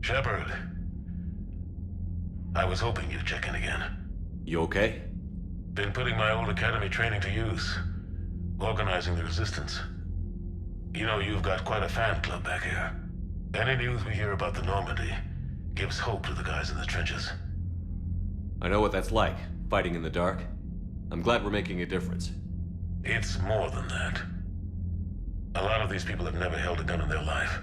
Shepard, I was hoping you'd check in again. You okay? Been putting my old academy training to use, organizing the resistance. You know, you've got quite a fan club back here. Any news we hear about the Normandy gives hope to the guys in the trenches. I know what that's like, fighting in the dark. I'm glad we're making a difference. It's more than that. A lot of these people have never held a gun in their life.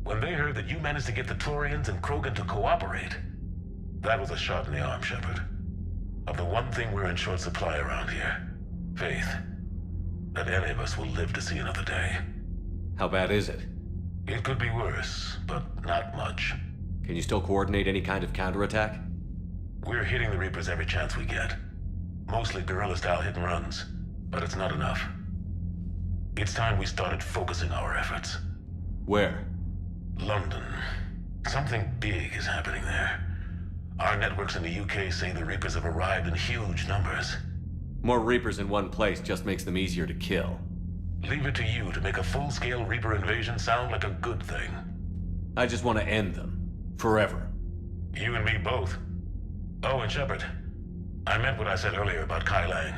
When they heard that you managed to get the Turians and Krogan to cooperate, that was a shot in the arm, Shepard. Of the one thing we're in short supply around here, faith. That any of us will live to see another day. How bad is it? It could be worse, but not much. Can you still coordinate any kind of counterattack? We're hitting the Reapers every chance we get. Mostly guerrilla-style hit-and-runs, but it's not enough. It's time we started focusing our efforts. Where? London. Something big is happening there. Our networks in the UK say the Reapers have arrived in huge numbers. More Reapers in one place just makes them easier to kill. Leave it to you to make a full-scale Reaper invasion sound like a good thing. I just want to end them. Forever. You and me both. Oh, and Shepard, I meant what I said earlier about Kai Lang.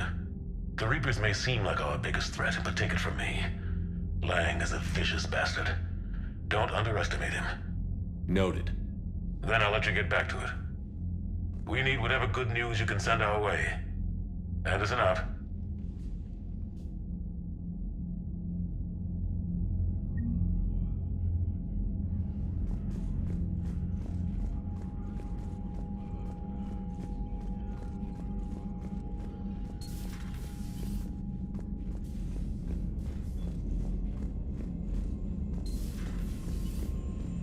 The Reapers may seem like our biggest threat, but take it from me. Lang is a vicious bastard. Don't underestimate him. Noted. Then I'll let you get back to it. We need whatever good news you can send our way. Anderson out.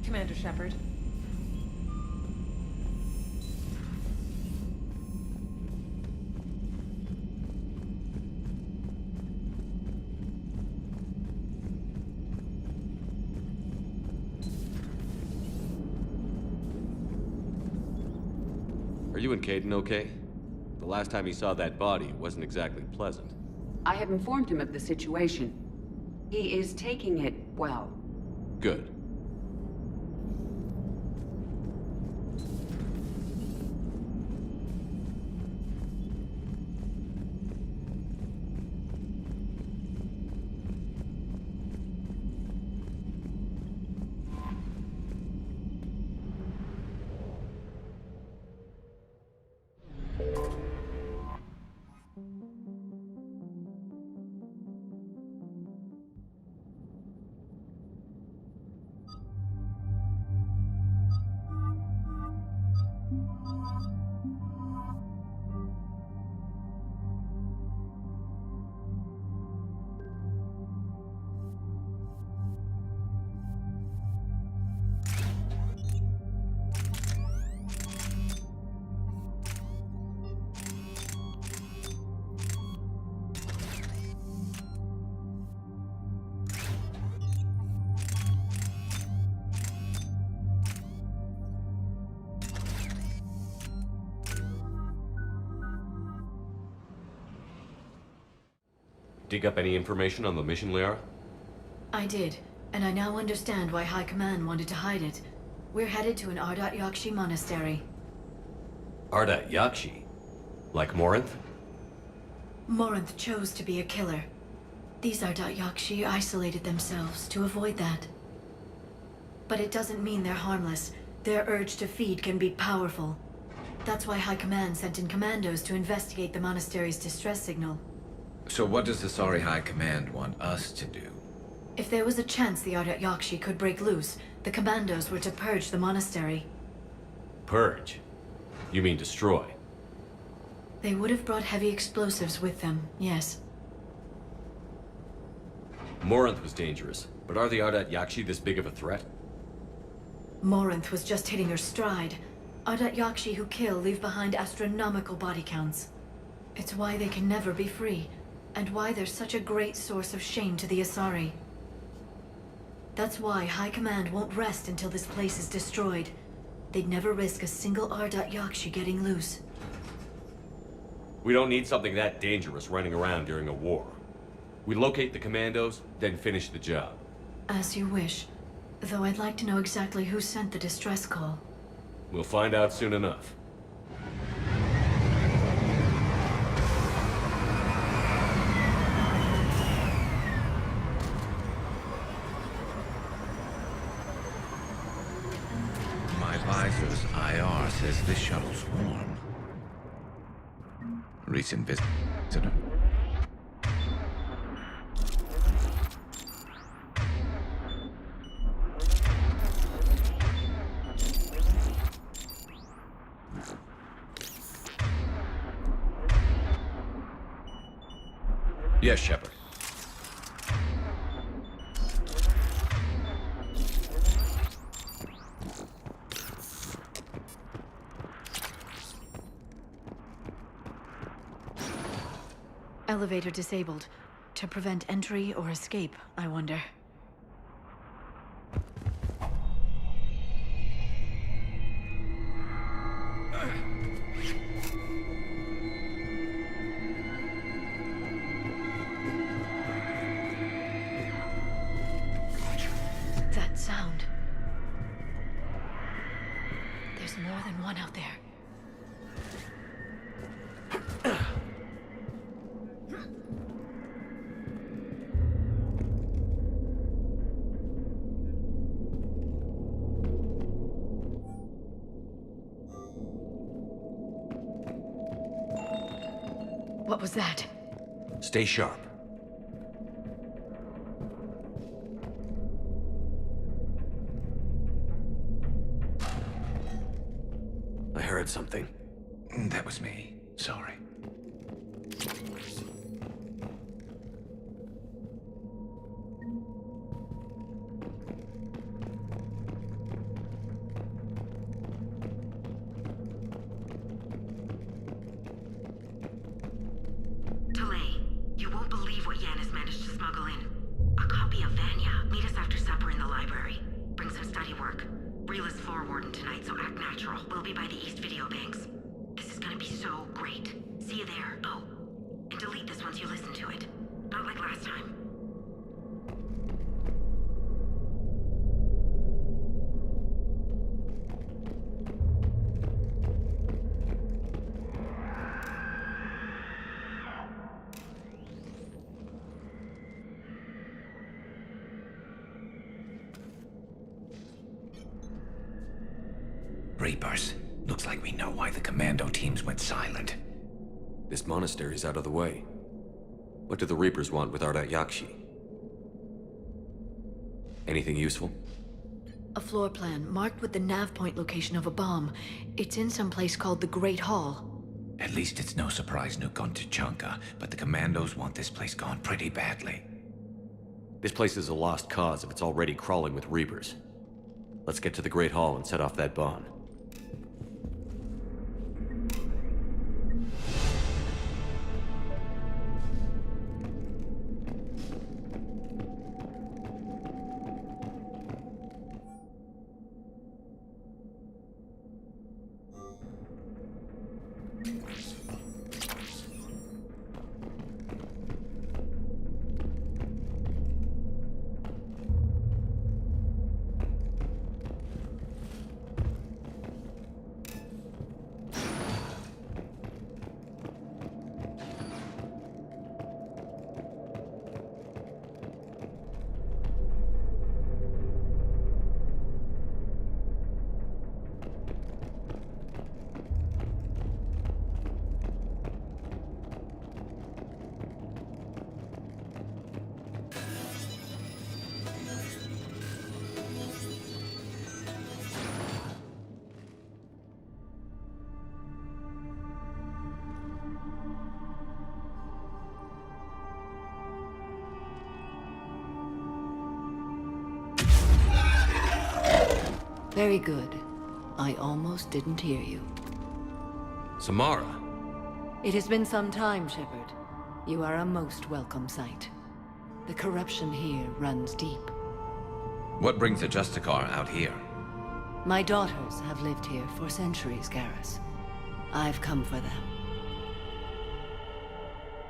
Commander Shepard. Are you and Caden okay? The last time he saw that body, it wasn't exactly pleasant. I have informed him of the situation. He is taking it well. Good. Dig up any information on the mission, Liara? I did, and I now understand why High Command wanted to hide it. We're headed to an Ardat Yakshi monastery. Ardat Yakshi? Like Morinth? Morinth chose to be a killer. These Ardat Yakshi isolated themselves to avoid that. But it doesn't mean they're harmless. Their urge to feed can be powerful. That's why High Command sent in commandos to investigate the monastery's distress signal. So what does the Sorry High Command want us to do? If there was a chance the Ardat Yakshi could break loose, the commandos were to purge the monastery. Purge? You mean destroy? They would have brought heavy explosives with them, yes. Morinth was dangerous, but are the Ardat Yakshi this big of a threat? Morinth was just hitting her stride. Ardat Yakshi who kill leave behind astronomical body counts. It's why they can never be free, and why they're such a great source of shame to the Asari. That's why High Command won't rest until this place is destroyed. They'd never risk a single Ardat Yakshi getting loose. We don't need something that dangerous running around during a war. We locate the commandos, then finish the job. As you wish. Though I'd like to know exactly who sent the distress call. We'll find out soon enough. My visor's IR says this shuttle's warm. Recent visitor. Yes, Shepard. Elevator disabled. To prevent entry or escape, I wonder. That sound. There's more than one out there. What was that? Stay sharp. I heard something. That was me. Sorry. You won't believe what Yanis managed to smuggle in. A copy of Vanya. Meet us after supper in the library. Bring some study work. Reel is floor warden tonight, so act natural. We'll be by the East Video Banks. This is gonna be so great. See you there. Oh, and delete this once you listen to it. Not like last time. Reapers. Looks like we know why the commando teams went silent. This monastery's out of the way. What do the Reapers want with Ardat Yakshi? Anything useful? A floor plan marked with the nav point location of a bomb. It's in some place called the Great Hall. At least it's no surprise Nuke on Tachanka, but the commandos want this place gone pretty badly. This place is a lost cause if it's already crawling with Reapers. Let's get to the Great Hall and set off that bomb. Very good. I almost didn't hear you. Samara! It has been some time, Shepard. You are a most welcome sight. The corruption here runs deep. What brings a Justicar out here? My daughters have lived here for centuries, Garrus. I've come for them.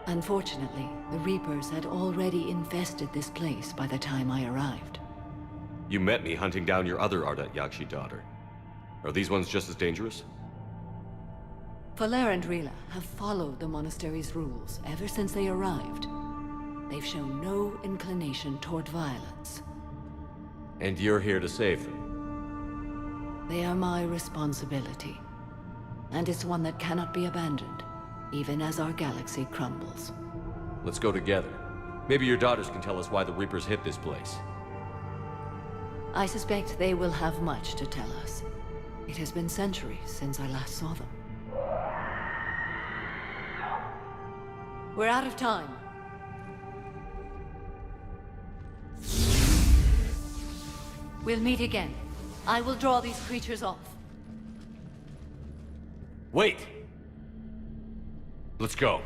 Unfortunately, the Reapers had already infested this place by the time I arrived. You met me hunting down your other Ardat Yakshi daughter. Are these ones just as dangerous? Valer and Rila have followed the monastery's rules ever since they arrived. They've shown no inclination toward violence. And you're here to save them? They are my responsibility. And it's one that cannot be abandoned, even as our galaxy crumbles. Let's go together. Maybe your daughters can tell us why the Reapers hit this place. I suspect they will have much to tell us. It has been centuries since I last saw them. We're out of time. We'll meet again. I will draw these creatures off. Wait! Let's go.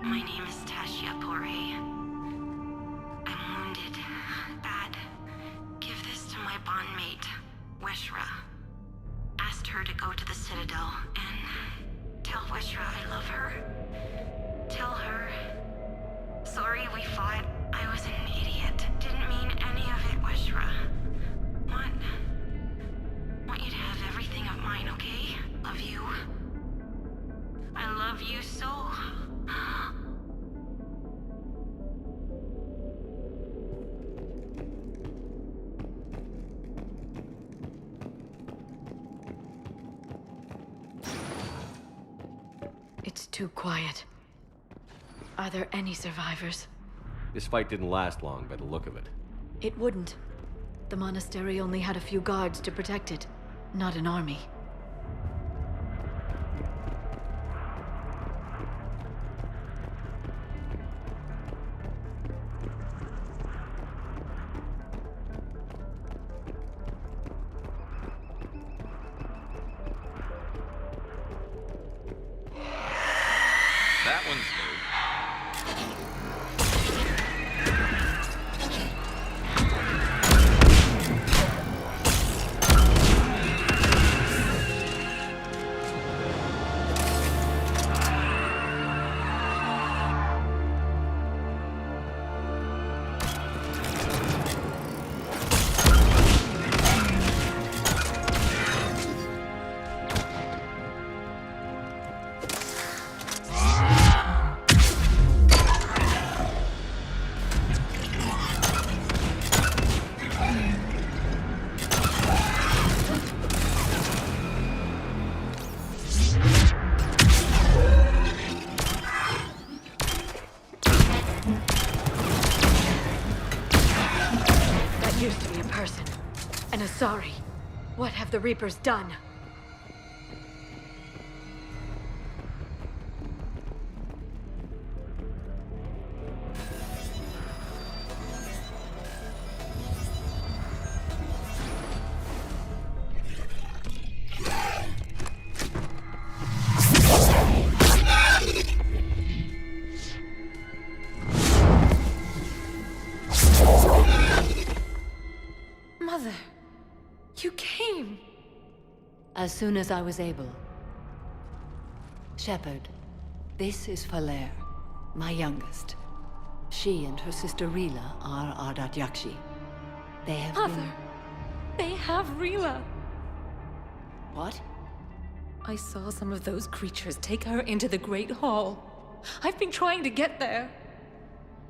My name is Tashia Pore. I'm wounded. Bad. Give this to my bondmate, Weshra. Asked her to go to the Citadel and tell Weshra I love her. Tell her. Sorry we fought. I was an idiot. Didn't mean any of it, Weshra. Want you to have everything of mine, okay? Love you. I love you so. It's too quiet. Are there any survivors? This fight didn't last long by the look of it. It wouldn't. The monastery only had a few guards to protect it, not an army. That one's new. Used to be a person. And a sorry. What have the Reapers done? Mother, you came. As soon as I was able. Shepard, this is Valer, my youngest. She and her sister Rila are Ardat Yakshi. They have Mother, they have Rila. What? I saw some of those creatures take her into the Great Hall. I've been trying to get there.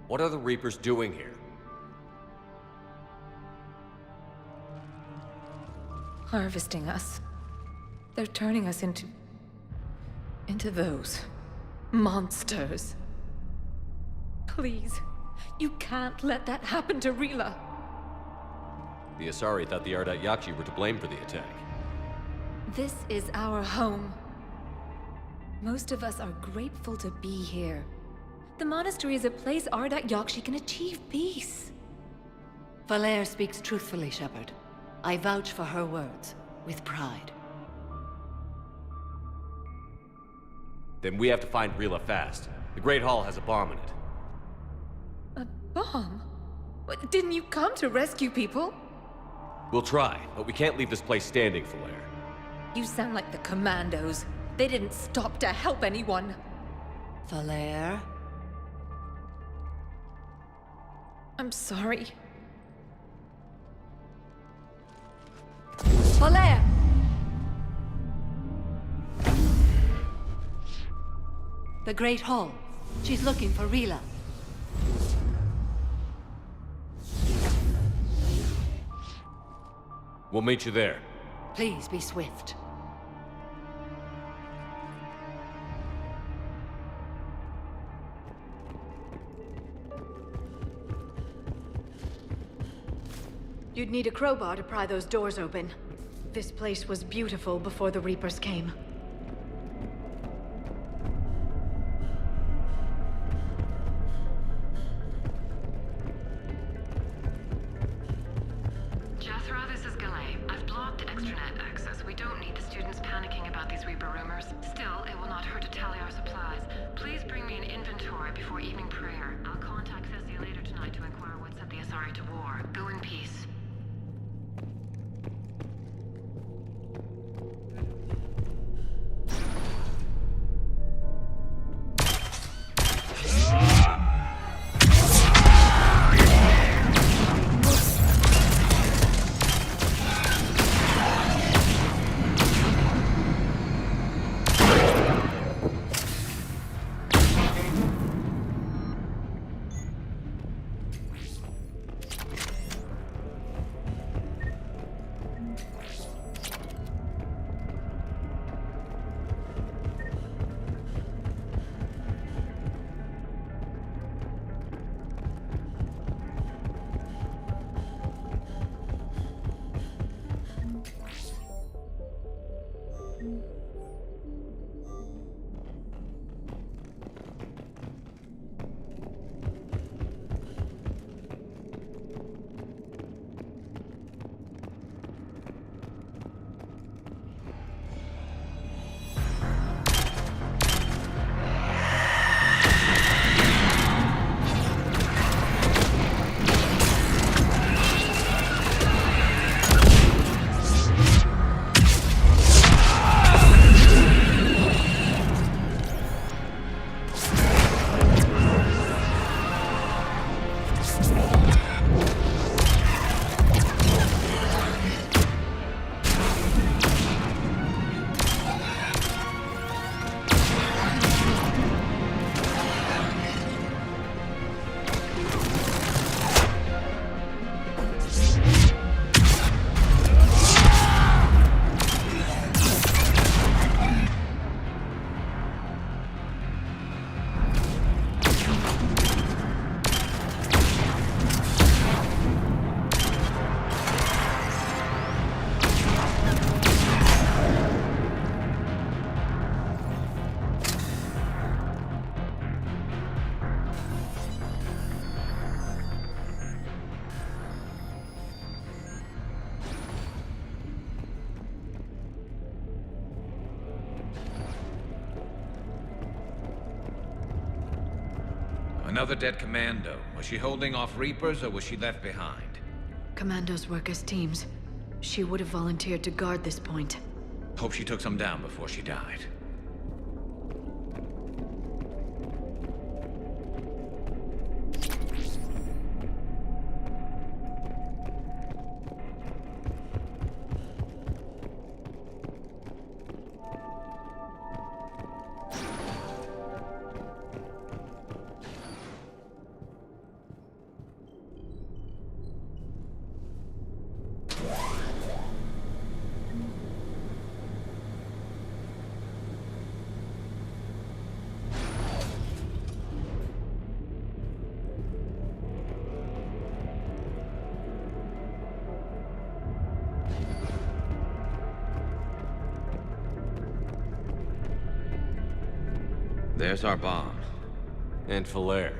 What are the Reapers doing here? Harvesting us. They're turning us into those monsters. Please, you can't let that happen to Rila. The Asari thought the Ardat Yakshi were to blame for the attack. This is our home. Most of us are grateful to be here. The monastery is a place Ardat Yakshi can achieve peace. Valer speaks truthfully, Shepard. I vouch for her words, with pride. Then we have to find Rila fast. The Great Hall has a bomb in it. A bomb? What, didn't you come to rescue people? We'll try, but we can't leave this place standing, Valer. You sound like the Commandos. They didn't stop to help anyone. Falair? I'm sorry. Falair! The Great Hall. She's looking for Rila. We'll meet you there. Please be swift. You'd need a crowbar to pry those doors open. This place was beautiful before the Reapers came. Jethro, this is Galay. I've blocked extranet access. We don't need the students panicking about these Reaper rumors. Still, it will not hurt to tally our supplies. Please bring me an inventory before evening prayer. I'll contact Cessia later tonight to inquire what set the Asari to war. Go in peace. Another dead commando. Was she holding off Reapers, or was she left behind? Commandos work as teams. She would have volunteered to guard this point. Hope she took some down before she died. There's our bomb. And Falair.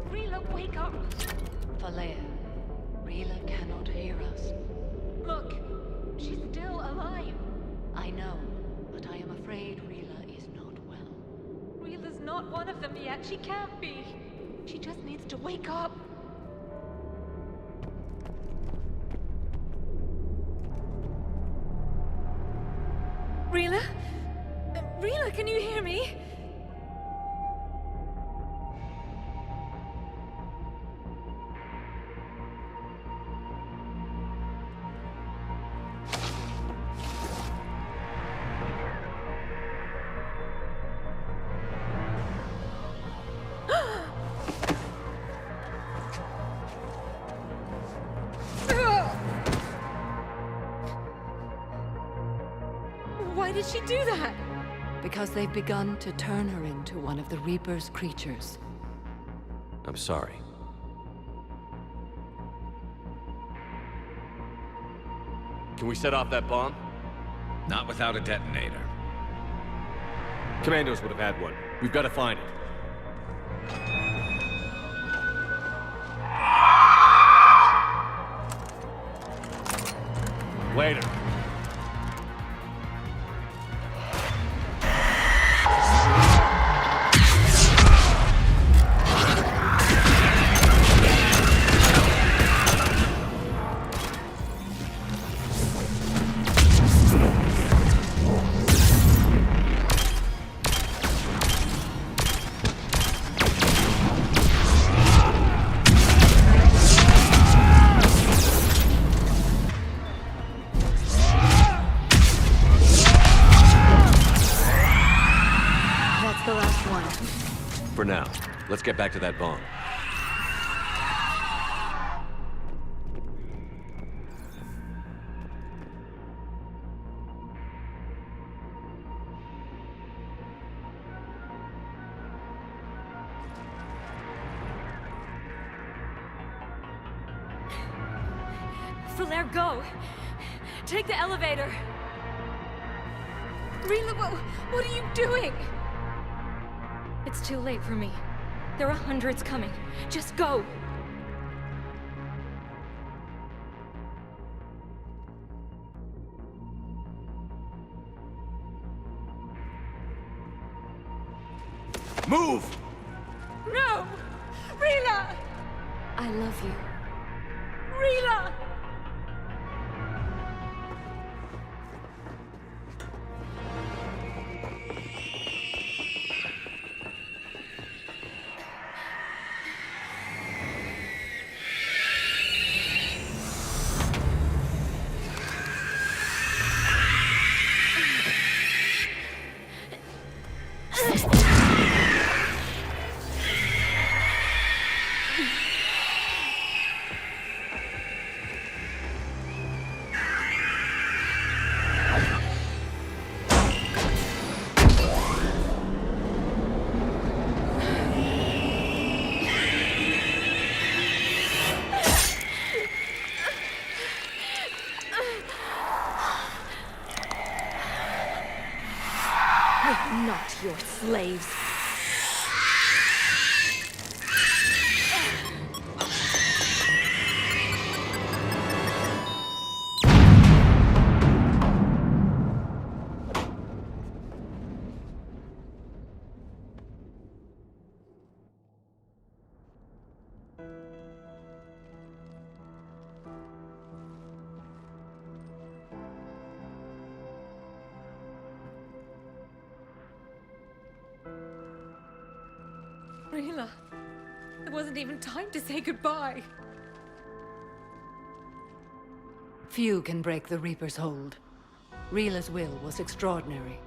Rila, wake up! Falair, Rila cannot hear us. Look, she's still alive. I know, but I am afraid Rila is not well. Rila's not one of them yet. She can't be. She just needs to wake up. Rila? Rila, can you hear me? she do that? Because they've begun to turn her into one of the Reaper's creatures. I'm sorry. Can we set off that bomb? Not without a detonator. Commandos would have had one. We've got to find it. Later. That's the last one. For now, let's get back to that bomb. Flair, go! Take the elevator! Rila, what are you doing? It's too late for me. There are hundreds coming. Just go! Move! No! Rila! I love you. Rila! We're not your slaves. Rila, there wasn't even time to say goodbye. Few can break the Reaper's hold. Rila's will was extraordinary,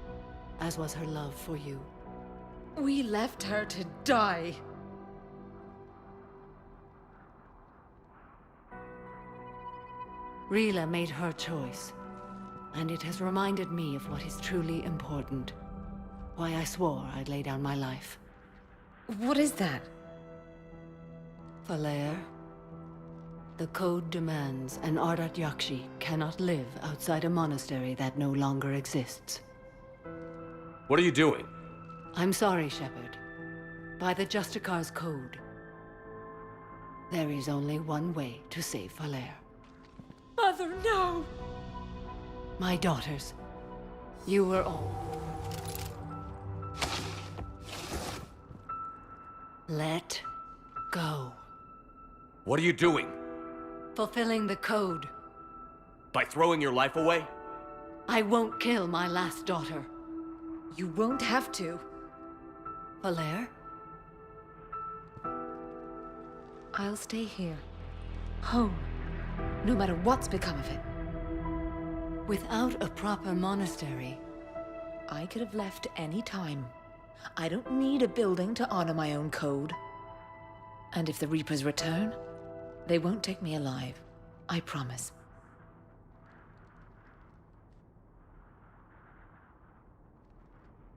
as was her love for you. We left her to die. Rila made her choice, and it has reminded me of what is truly important. Why I swore I'd lay down my life. What is that? Falair, the code demands an Ardat Yakshi cannot live outside a monastery that no longer exists. What are you doing? I'm sorry, Shepard. By the Justicar's code, there is only one way to save Falair. Mother, no! My daughters, you were all. Let go. What are you doing? Fulfilling the code. By throwing your life away? I won't kill my last daughter. You won't have to. Falair? I'll stay here. Home. No matter what's become of it. Without a proper monastery, I could have left any time. I don't need a building to honor my own code. And if the Reapers return, they won't take me alive. I promise.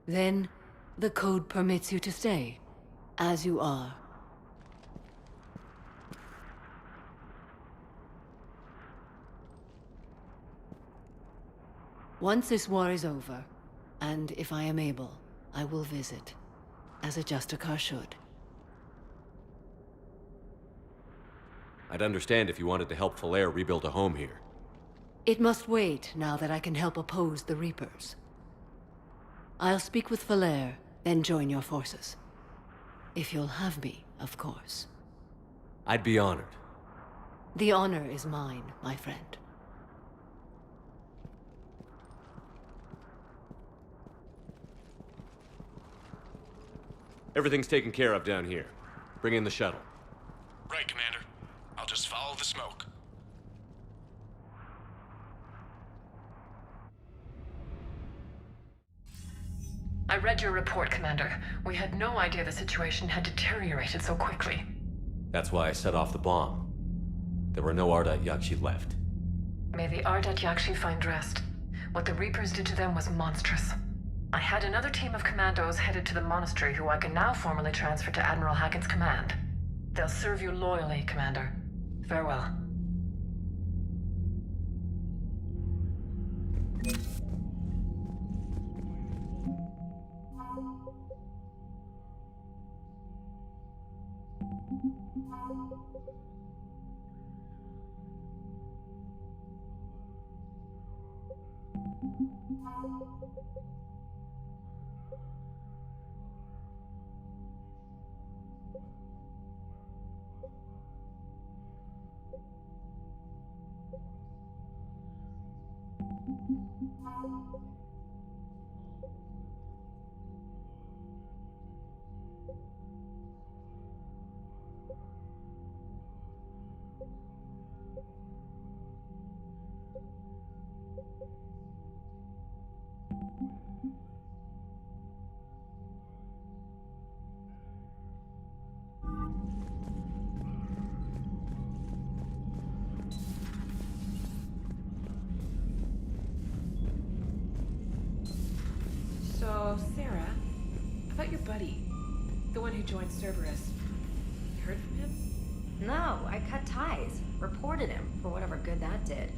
Then, the code permits you to stay, as you are. Once this war is over, and if I am able, I will visit, as a Justicar should. I'd understand if you wanted to help Falair rebuild a home here. It must wait now that I can help oppose the Reapers. I'll speak with Falair, then join your forces. If you'll have me, of course. I'd be honored. The honor is mine, my friend. Everything's taken care of down here. Bring in the shuttle. Right, Commander. I'll just follow the smoke. I read your report, Commander. We had no idea the situation had deteriorated so quickly. That's why I set off the bomb. There were no Ardat Yakshi left. May the Ardat Yakshi find rest. What the Reapers did to them was monstrous. I had another team of commandos headed to the monastery who I can now formally transfer to Admiral Hackett's command. They'll serve you loyally, Commander. Farewell. So, Sarah, about your buddy, the one who joined Cerberus. You heard from him? No, I cut ties. Reported him for whatever good that did.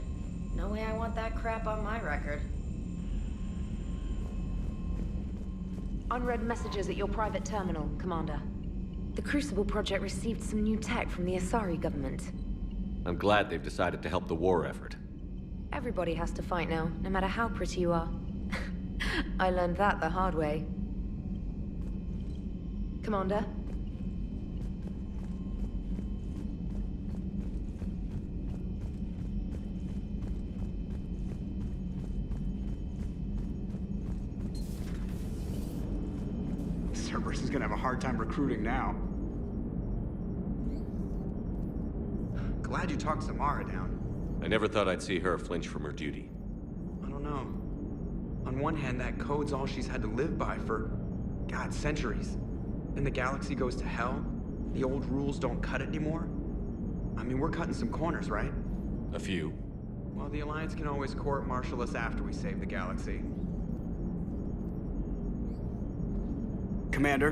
No way I want that crap on my record. Unread messages at your private terminal, Commander. The Crucible Project received some new tech from the Asari government. I'm glad they've decided to help the war effort. Everybody has to fight now, no matter how pretty you are. I learned that the hard way. Commander? Cerberus is gonna have a hard time recruiting now. Glad you talked Samara down. I never thought I'd see her flinch from her duty. I don't know. On one hand, that code's all she's had to live by for, God, centuries. And the galaxy goes to hell. The old rules don't cut it anymore. I mean, we're cutting some corners, right? A few. Well, the Alliance can always court-martial us after we save the galaxy. Commander?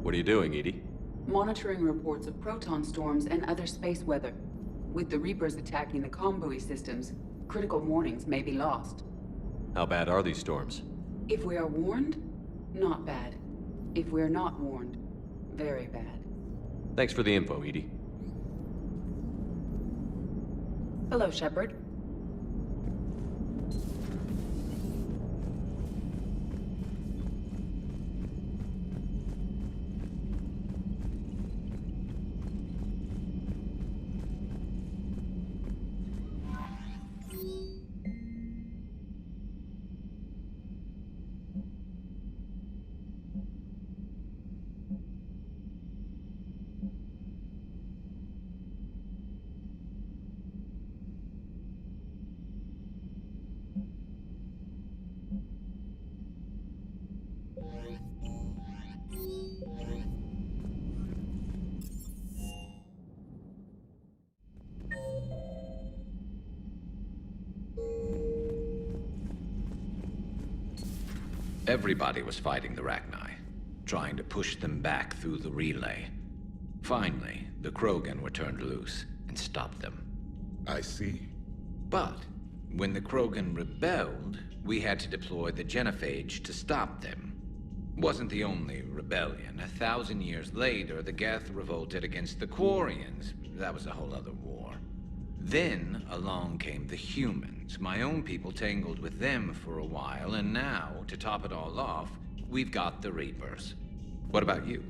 What are you doing, Edie? Monitoring reports of proton storms and other space weather. With the Reapers attacking the comm buoy systems, critical warnings may be lost. How bad are these storms? If we are warned, not bad. If we're not warned, very bad. Thanks for the info, Edie. Hello, Shepard. Everybody was fighting the Rachni, trying to push them back through the relay. Finally, the Krogan were turned loose and stopped them. I see. But when the Krogan rebelled, we had to deploy the genophage to stop them. Wasn't the only rebellion. 1,000 years later, the Geth revolted against the Quarians. That was a whole other war. Then along came the humans. My own people tangled with them for a while, and now, to top it all off, we've got the Reapers. What about you?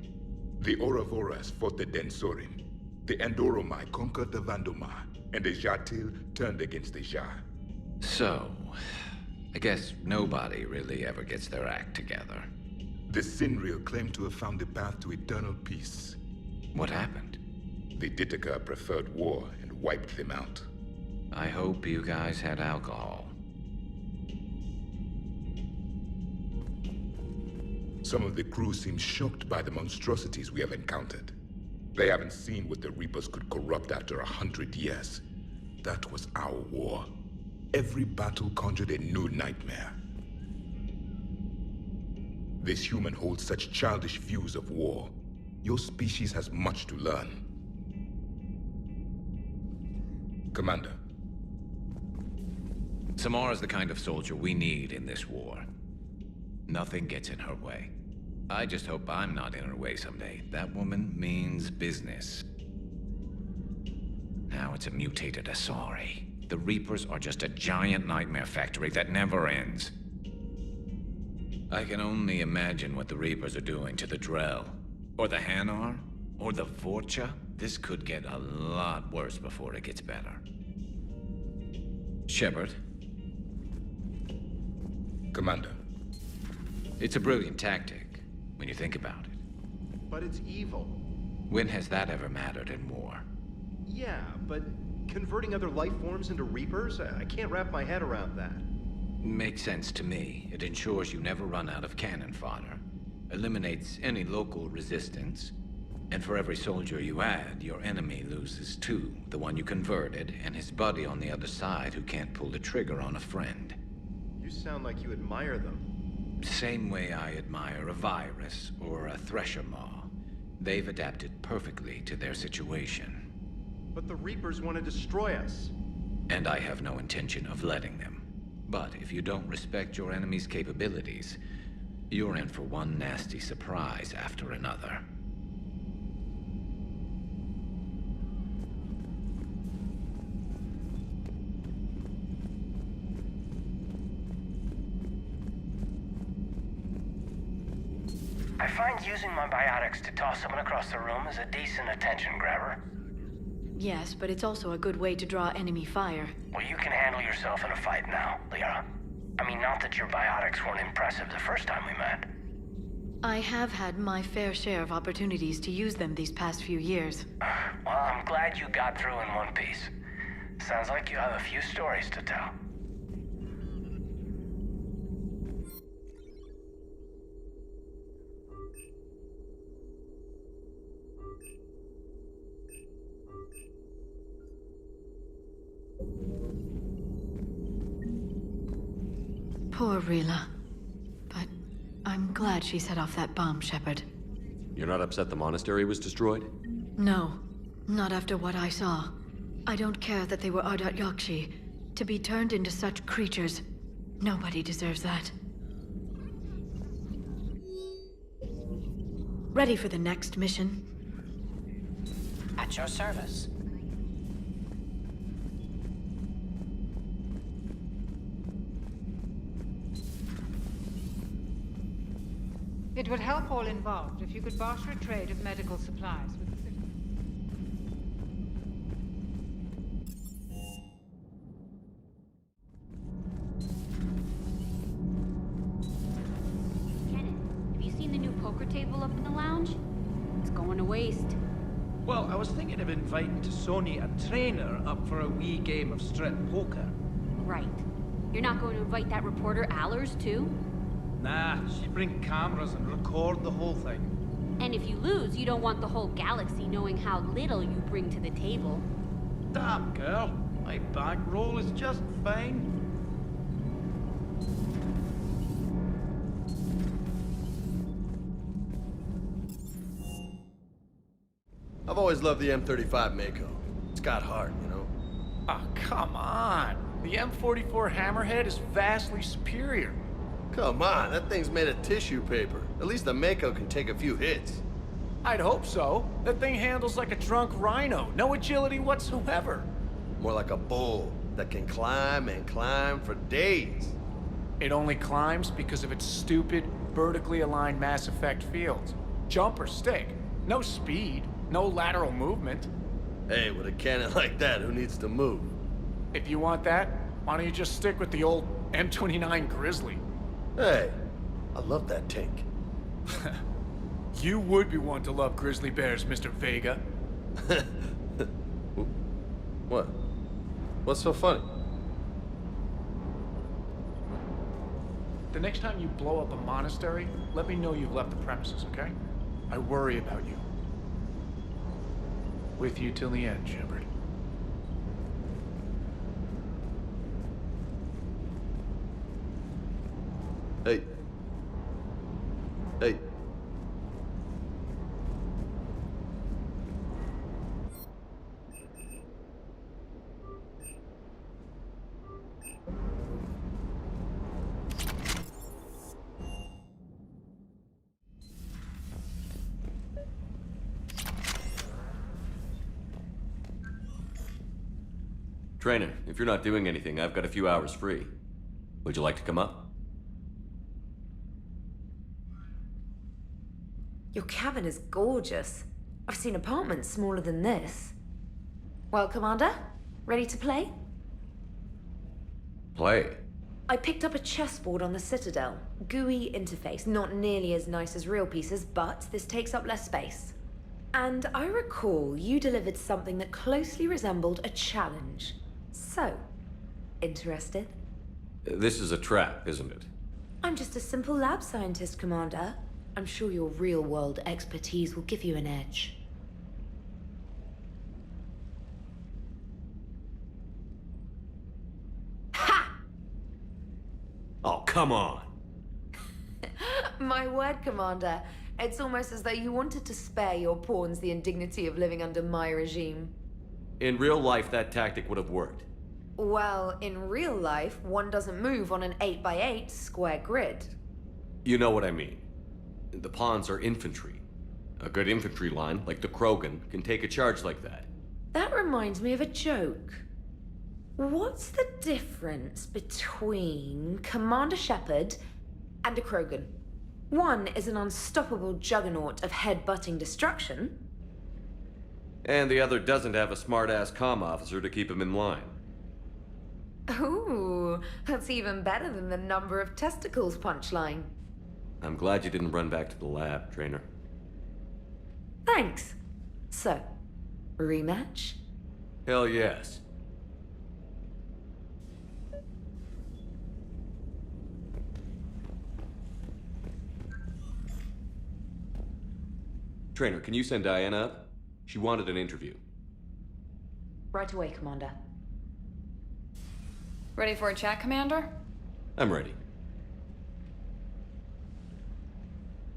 The Ouroboros fought the Densorim. The Andoromai conquered the Vandomai, and the Jatil turned against the Ja. So, I guess nobody really ever gets their act together. The Sinreal claimed to have found the path to eternal peace. What happened? The Ditaka preferred war and wiped them out. I hope you guys had alcohol. Some of the crew seem shocked by the monstrosities we have encountered. They haven't seen what the Reapers could corrupt after 100 years. That was our war. Every battle conjured a new nightmare. This human holds such childish views of war. Your species has much to learn. Commander. Samara's the kind of soldier we need in this war. Nothing gets in her way. I just hope I'm not in her way someday. That woman means business. Now it's a mutated Asari. The Reapers are just a giant nightmare factory that never ends. I can only imagine what the Reapers are doing to the Drell, or the Hanar, or the Vorcha. This could get a lot worse before it gets better. Shepard. Commander. It's a brilliant tactic, when you think about it. But it's evil. When has that ever mattered in war? Yeah, but converting other life forms into Reapers? I can't wrap my head around that. Makes sense to me. It ensures you never run out of cannon fodder, eliminates any local resistance, and for every soldier you add, your enemy loses two. The one you converted, and his buddy on the other side who can't pull the trigger on a friend. You sound like you admire them. Same way I admire a virus or a thresher maw. They've adapted perfectly to their situation. But the Reapers want to destroy us. And I have no intention of letting them. But if you don't respect your enemy's capabilities, you're in for one nasty surprise after another. I find using my biotics to toss someone across the room is a decent attention grabber. Yes, but it's also a good way to draw enemy fire. Well, you can handle yourself in a fight now, Liara. I mean, not that your biotics weren't impressive the first time we met. I have had my fair share of opportunities to use them these past few years. Well, I'm glad you got through in one piece. Sounds like you have a few stories to tell. Poor Rila. But I'm glad she set off that bomb, Shepard. You're not upset the monastery was destroyed? No, not after what I saw. I don't care that they were Ardat Yakshi. To be turned into such creatures, nobody deserves that. Ready for the next mission? At your service. It would help all involved if you could barter a trade of medical supplies with the city. Kenneth, have you seen the new poker table up in the lounge? It's going to waste. Well, I was thinking of inviting to Sony a trainer up for a wee game of strip poker. Right. You're not going to invite that reporter Allers, too? Nah, she'd bring cameras and record the whole thing. And if you lose, you don't want the whole galaxy knowing how little you bring to the table. Damn, girl. My bankroll is just fine. I've always loved the M35 Mako. It's got heart, you know? Ah, come on. The M44 Hammerhead is vastly superior. Come on, that thing's made of tissue paper. At least the Mako can take a few hits. I'd hope so. That thing handles like a drunk rhino. No agility whatsoever. More like a bull that can climb and climb for days. It only climbs because of its stupid, vertically aligned Mass Effect fields. Jump or stick. No speed. No lateral movement. Hey, with a cannon like that, who needs to move? If you want that, why don't you just stick with the old M29 Grizzly? Hey, I love that tank. You would be one to love grizzly bears, Mr. Vega. What? What's so funny? The next time you blow up a monastery, let me know you've left the premises, okay? I worry about you. With you till the end, Shepard. Hey. Hey. Trainer, if you're not doing anything, I've got a few hours free. Would you like to come up? Your cabin is gorgeous. I've seen apartments smaller than this. Well, Commander, ready to play? Play? I picked up a chessboard on the Citadel. GUI interface, not nearly as nice as real pieces, but this takes up less space. And I recall you delivered something that closely resembled a challenge. So, interested? This is a trap, isn't it? I'm just a simple lab scientist, Commander. I'm sure your real-world expertise will give you an edge. Ha! Oh, come on! My word, Commander. It's almost as though you wanted to spare your pawns the indignity of living under my regime. In real life, that tactic would have worked. Well, in real life, one doesn't move on an 8x8 square grid. You know what I mean. The pawns are infantry. A good infantry line, like the Krogan, can take a charge like that. That reminds me of a joke. What's the difference between Commander Shepard and a Krogan? One is an unstoppable juggernaut of head-butting destruction. And the other doesn't have a smart-ass comm officer to keep him in line. Ooh, that's even better than the number of testicles punchline. I'm glad you didn't run back to the lab, Trainer. Thanks. So, rematch? Hell yes. Trainer, can you send Diana up? She wanted an interview. Right away, Commander. Ready for a chat, Commander? I'm ready.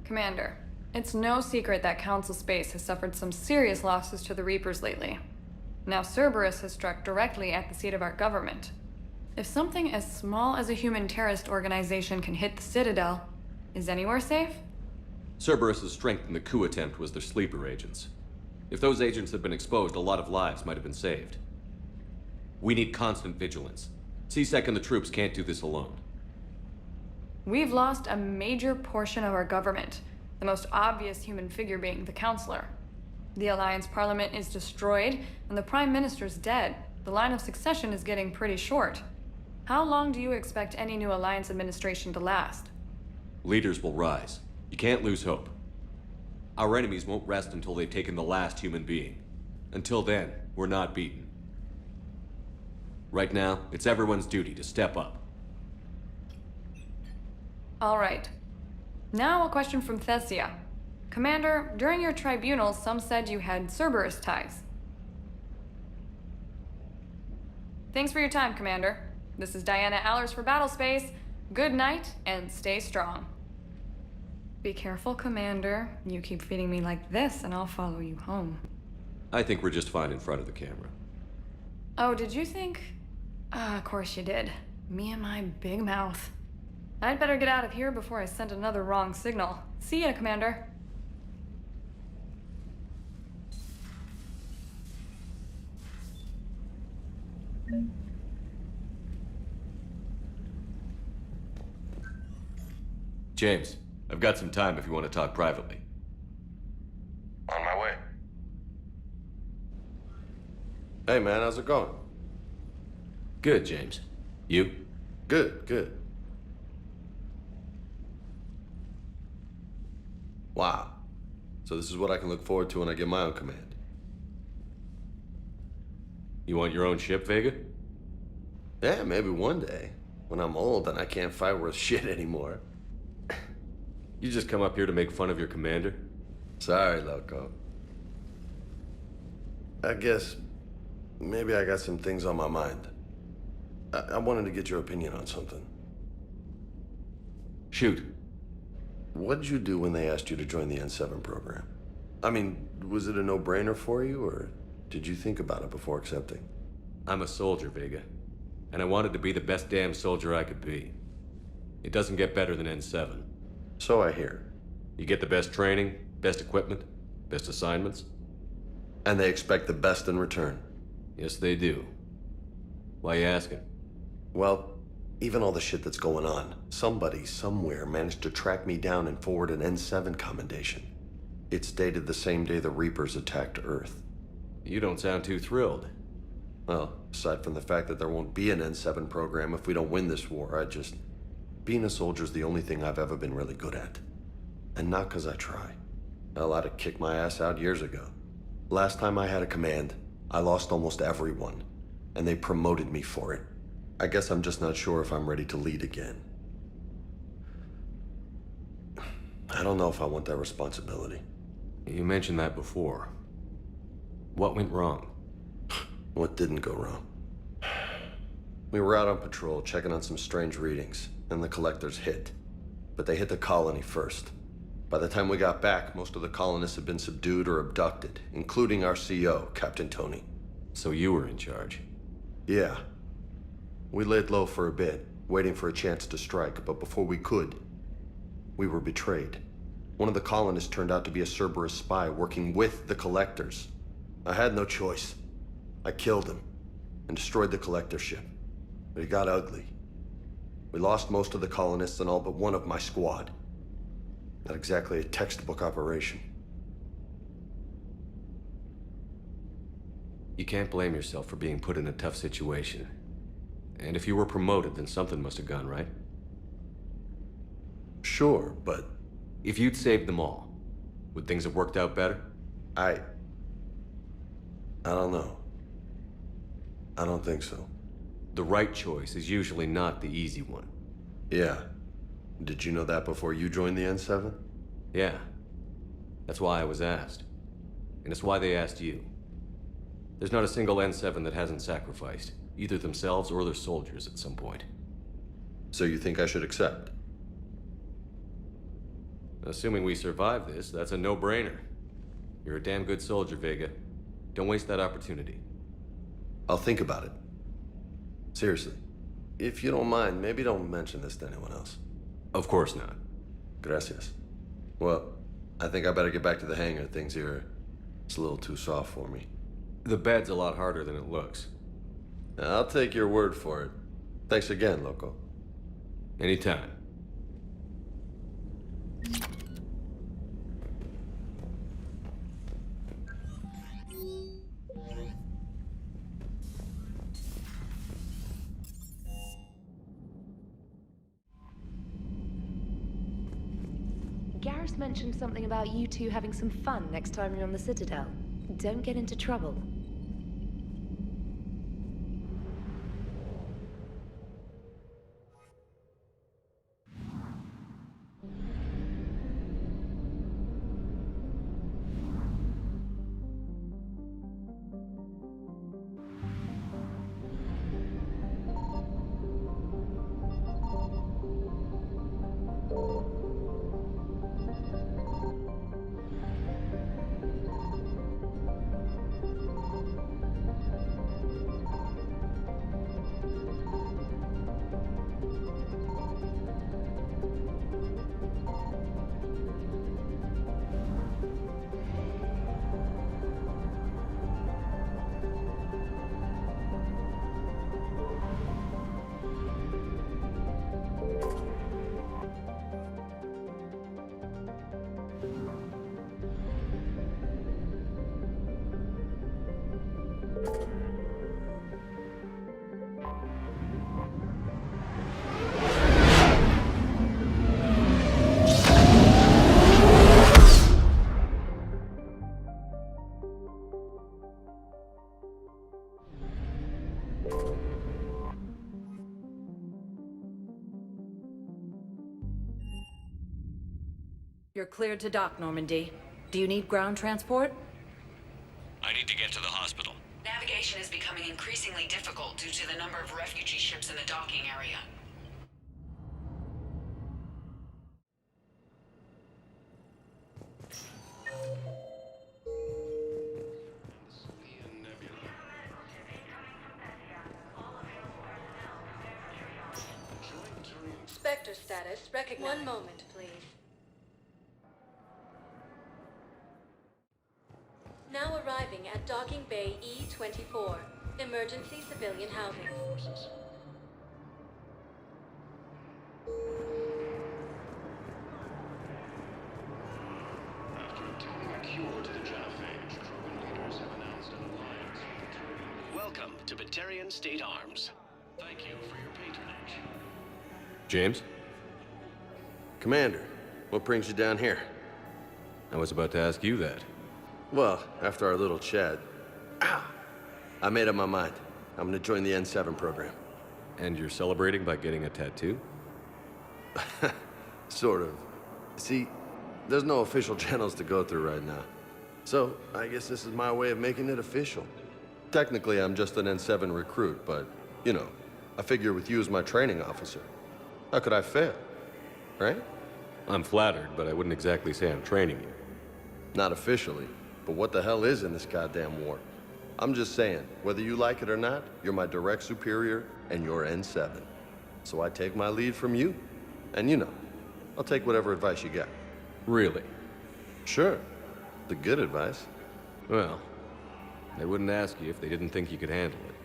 Commander, it's no secret that Council Space has suffered some serious losses to the Reapers lately. Now Cerberus has struck directly at the seat of our government. If something as small as a human terrorist organization can hit the Citadel, is anywhere safe? Cerberus's strength in the coup attempt was their sleeper agents. If those agents had been exposed, a lot of lives might have been saved. We need constant vigilance. C-Sec and the troops can't do this alone. We've lost a major portion of our government, the most obvious human figure being the Counselor. The Alliance Parliament is destroyed, and the Prime Minister's dead. The line of succession is getting pretty short. How long do you expect any new Alliance administration to last? Leaders will rise. You can't lose hope. Our enemies won't rest until they've taken the last human being. Until then, we're not beaten. Right now, it's everyone's duty to step up. All right. Now a question from Thessia. Commander, during your tribunal, some said you had Cerberus ties. Thanks for your time, Commander. This is Diana Allers for Battlespace. Good night, and stay strong. Be careful, Commander. You keep feeding me like this, and I'll follow you home. I think we're just fine in front of the camera. Oh, did you think? Ah, of course you did. Me and my big mouth. I'd better get out of here before I send another wrong signal. See ya, Commander. James, I've got some time if you want to talk privately. On my way. Hey man, how's it going? Good, James. You? Good, good. Wow. So this is what I can look forward to when I get my own command. You want your own ship, Vega? Yeah, maybe one day. When I'm old and I can't fight worth shit anymore. You just come up here to make fun of your commander? Sorry, Loco. I guess maybe I got some things on my mind. I wanted to get your opinion on something. Shoot. What did you do when they asked you to join the N7 program? I mean, was it a no-brainer for you, or did you think about it before accepting? I'm a soldier, Vega. And I wanted to be the best damn soldier I could be. It doesn't get better than N7. So I hear. You get the best training, best equipment, best assignments. And they expect the best in return. Yes, they do. Why you asking? Well, even all the shit that's going on, somebody somewhere managed to track me down and forward an N7 commendation. It's dated the same day the Reapers attacked Earth. You don't sound too thrilled. Well, aside from the fact that there won't be an N7 program if we don't win this war, being a soldier's the only thing I've ever been really good at. And not 'cause I try. Hell, I'd have kicked my ass out years ago. Last time I had a command, I lost almost everyone, and they promoted me for it. I guess I'm just not sure if I'm ready to lead again. I don't know if I want that responsibility. You mentioned that before. What went wrong? What didn't go wrong? We were out on patrol, checking on some strange readings, and the collectors hit. But they hit the colony first. By the time we got back, most of the colonists had been subdued or abducted, including our CO, Captain Tony. So you were in charge? Yeah. We laid low for a bit, waiting for a chance to strike, but before we could, we were betrayed. One of the colonists turned out to be a Cerberus spy working with the collectors. I had no choice. I killed him and destroyed the collector ship. But it got ugly. We lost most of the colonists and all but one of my squad. Not exactly a textbook operation. You can't blame yourself for being put in a tough situation. And if you were promoted, then something must have gone right. Sure, but... If you'd saved them all, would things have worked out better? I don't know. I don't think so. The right choice is usually not the easy one. Yeah. Did you know that before you joined the N7? Yeah. That's why I was asked. And it's why they asked you. There's not a single N7 that hasn't sacrificed, either themselves or their soldiers at some point. So you think I should accept? Assuming we survive this, that's a no-brainer. You're a damn good soldier, Vega. Don't waste that opportunity. I'll think about it. Seriously. If you don't mind, maybe don't mention this to anyone else. Of course not. Gracias. Well, I think I better get back to the hangar. Things here, it's a little too soft for me. The bed's a lot harder than it looks. I'll take your word for it. Thanks again, Loco. Anytime. Garrus mentioned something about you two having some fun next time you're on the Citadel. Don't get into trouble. You're cleared to dock, Normandy. Do you need ground transport? I need to get to the hospital. Navigation is becoming increasingly difficult due to the number of refugee ships in the docking area. Spectre status recognized. One moment, please. Now arriving at Docking Bay E-24, emergency civilian housing. After obtaining a cure to the genophage, Krogan leaders have announced an alliance with the Terran. Welcome to Batarian State Arms. Thank you for your patronage. James? Commander, what brings you down here? I was about to ask you that. Well, after our little chat, I made up my mind. I'm gonna join the N7 program. And you're celebrating by getting a tattoo? Sort of. See, there's no official channels to go through right now. So, I guess this is my way of making it official. Technically, I'm just an N7 recruit, but, you know, I figure with you as my training officer, how could I fail? Right? I'm flattered, but I wouldn't exactly say I'm training you. Not officially. But what the hell is in this goddamn war? I'm just saying, whether you like it or not, you're my direct superior, and you're N7. So I take my lead from you. And you know, I'll take whatever advice you got. Really? Sure. The good advice. Well, they wouldn't ask you if they didn't think you could handle it.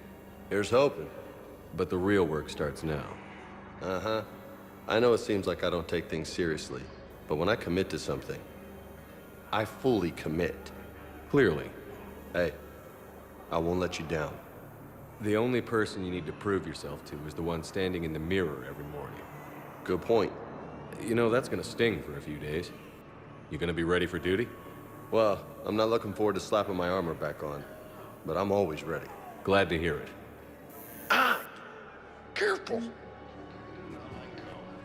Here's hoping. But the real work starts now. Uh-huh. I know it seems like I don't take things seriously, but when I commit to something, I fully commit. Clearly. Hey, I won't let you down. The only person you need to prove yourself to is the one standing in the mirror every morning. Good point. You know, that's gonna sting for a few days. You gonna be ready for duty? Well, I'm not looking forward to slapping my armor back on, but I'm always ready. Glad to hear it. Ah! Careful!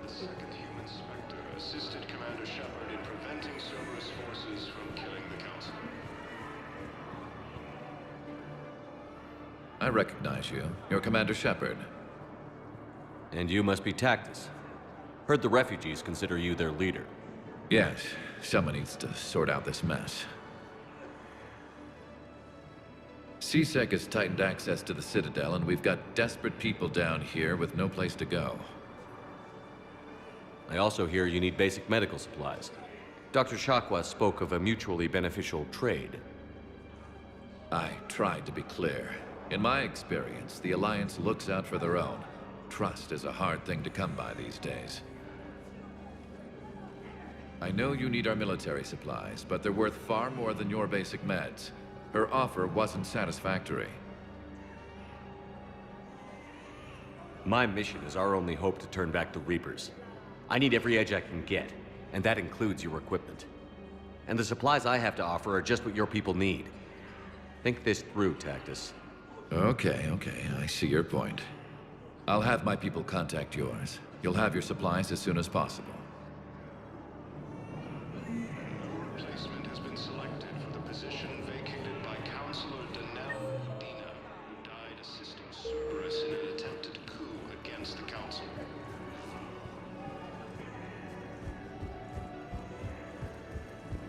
The second human Spectre assisted Commander Shepard in preventing Cerberus forces from killing the Council. I recognize you. You're Commander Shepard. And you must be Tactus. Heard the refugees consider you their leader. Yes, someone needs to sort out this mess. CSEC has tightened access to the Citadel, and we've got desperate people down here with no place to go. I also hear you need basic medical supplies. Dr. Shakwa spoke of a mutually beneficial trade. I tried to be clear. In my experience, the Alliance looks out for their own. Trust is a hard thing to come by these days. I know you need our military supplies, but they're worth far more than your basic meds. Her offer wasn't satisfactory. My mission is our only hope to turn back the Reapers. I need every edge I can get, and that includes your equipment. And the supplies I have to offer are just what your people need. Think this through, Tactus. Okay, I see your point. I'll have my people contact yours. You'll have your supplies as soon as possible. Replacement has been selected for the position vacated by Counselor Danelle Medina, who died assisting Cerberus in an attempted coup against the Council.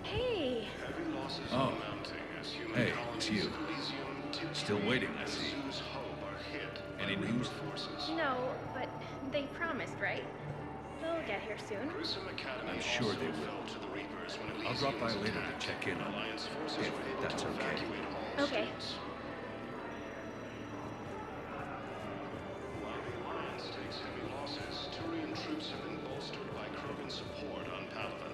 Hey! Heavy losses Oh. are mounting as human Hey, colonies it's you. of Elysium, Tiptree, Still waiting, I and see. Sue's Hope are hit Any by news? Reaper forces. No, but they promised, right? They'll get here soon. Grissom Academy I'm sure also they will. fell to the Reapers when I'll drop by Elysium was later to attacked. check in on Alliance forces if were able that's to okay. evacuate all Okay. students. While the Alliance takes heavy losses, Turian troops have been bolstered by Krogan support on Palaven.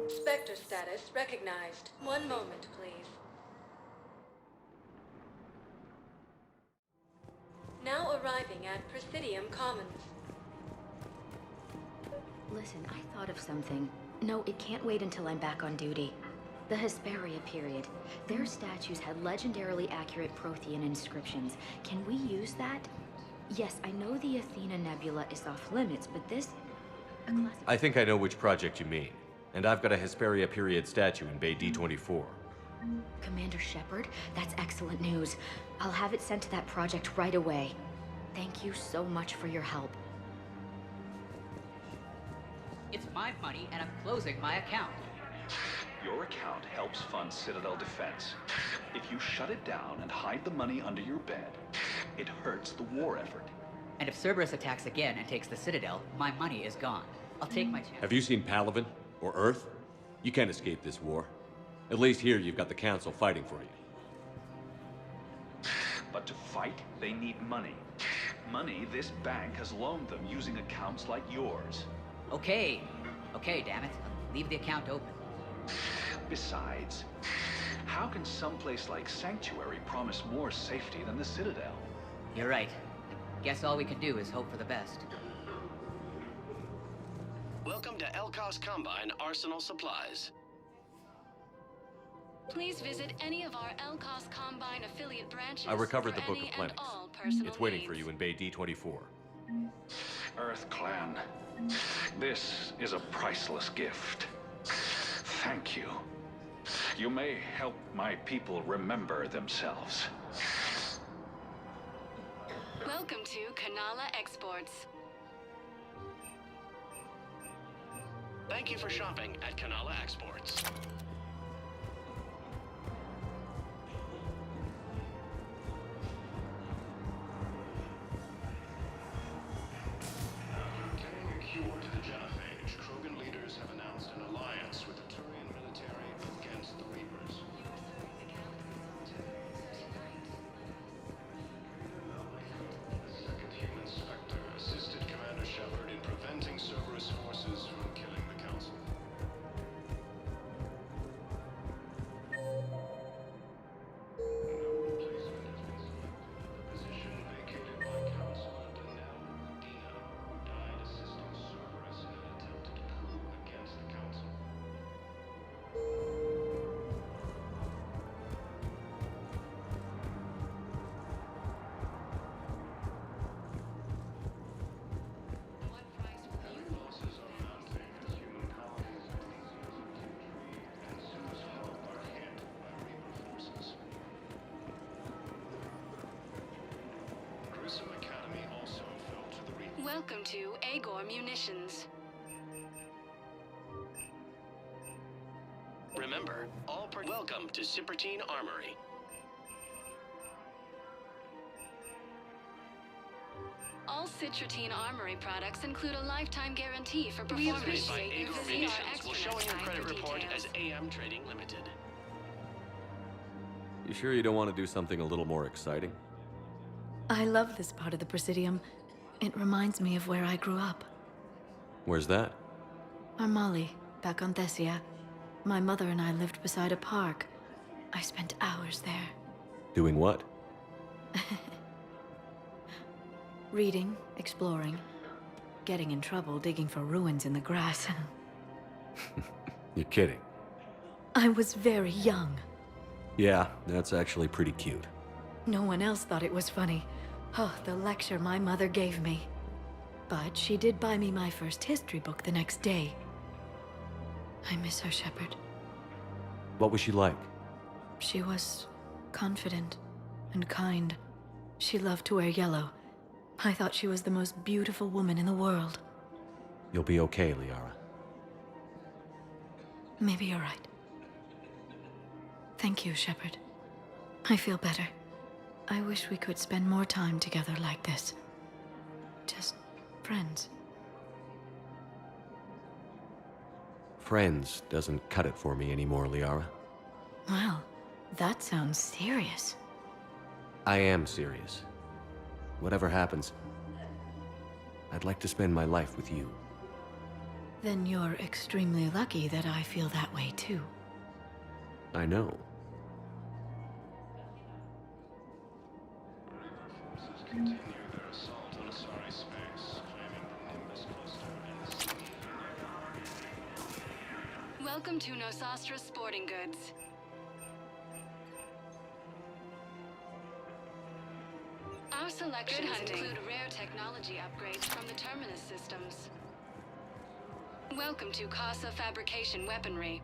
Spectre status recognized. One moment, please. arriving at Presidium Common. Listen, I thought of something. No, it can't wait until I'm back on duty. The Hesperia period. Their statues had legendarily accurate Prothean inscriptions. Can we use that? Yes, I know the Athena Nebula is off limits, but this... I think I know which project you mean. And I've got a Hesperia period statue in Bay D24. Commander Shepard, that's excellent news. I'll have it sent to that project right away. Thank you so much for your help. It's my money, and I'm closing my account. Your account helps fund Citadel defense. If you shut it down and hide the money under your bed, it hurts the war effort. And if Cerberus attacks again and takes the Citadel, my money is gone. I'll take my chance. Have you seen Palaven? Or Earth? You can't escape this war. At least here you've got the Council fighting for you. But to fight, they need money. Money this bank has loaned them using accounts like yours. Okay, damn it. Leave the account open. Besides, how can someplace like Sanctuary promise more safety than the Citadel? You're right. Guess all we can do is hope for the best. Welcome to Elkos Combine Arsenal Supplies. Please visit any of our Elkos Combine affiliate branches. I recovered the for Book any of and Plenix. all personal It's waiting needs. for you in Bay D24. Earth Clan, this is a priceless gift. Thank you. You may help my people remember themselves. Welcome to Kanala Exports. Thank you for shopping at Kanala Exports. Getting a cure to the genophage, Krogan leaders have announced an alliance with the Turian military against the Reapers. The second human Spectre assisted Commander Shepard in preventing Cerberus forces from killing the Council. No replacement has been selected for the position vacated by Counselor Dina, who died assisting Cerberus in an attempted coup against the Council. Losses are mounting as human colonies in Elysium's infantry and Zeus Hub are hit by Reaper forces. Gruesome Academy also fell to the Reaper. Welcome to Agor Munitions. Remember, welcome to Cipertine Armory. All Citratine Armory products include a lifetime guarantee for We performance. appreciate Agor See our Munitions will show on your extra credit for report details. as AM Trading Limited. You sure you don't want to do something a little more exciting? I love this part of the Presidium. It reminds me of where I grew up. Where's that? Armali, back on Thessia. My mother and I lived beside a park. I spent hours there. Doing what? Reading, exploring, getting in trouble digging for ruins in the grass. You're kidding. I was very young. Yeah, that's actually pretty cute. No one else thought it was funny. Oh, the lecture my mother gave me. But she did buy me my first history book the next day. I miss her, Shepard. What was she like? She was confident and kind. She loved to wear yellow. I thought she was the most beautiful woman in the world. You'll be okay, Liara. Maybe you're right. Thank you, Shepard. I feel better. I wish we could spend more time together like this. Just friends. Friends doesn't cut it for me anymore, Liara. Well, that sounds serious. I am serious. Whatever happens, I'd like to spend my life with you. Then you're extremely lucky that I feel that way too. I know. Forces continue their assault on Asari space, claiming the Nimbus cluster and Welcome to Nosastra Sporting Goods. Our selections include rare technology upgrades from the Terminus systems. Welcome to Casa Fabrication Weaponry.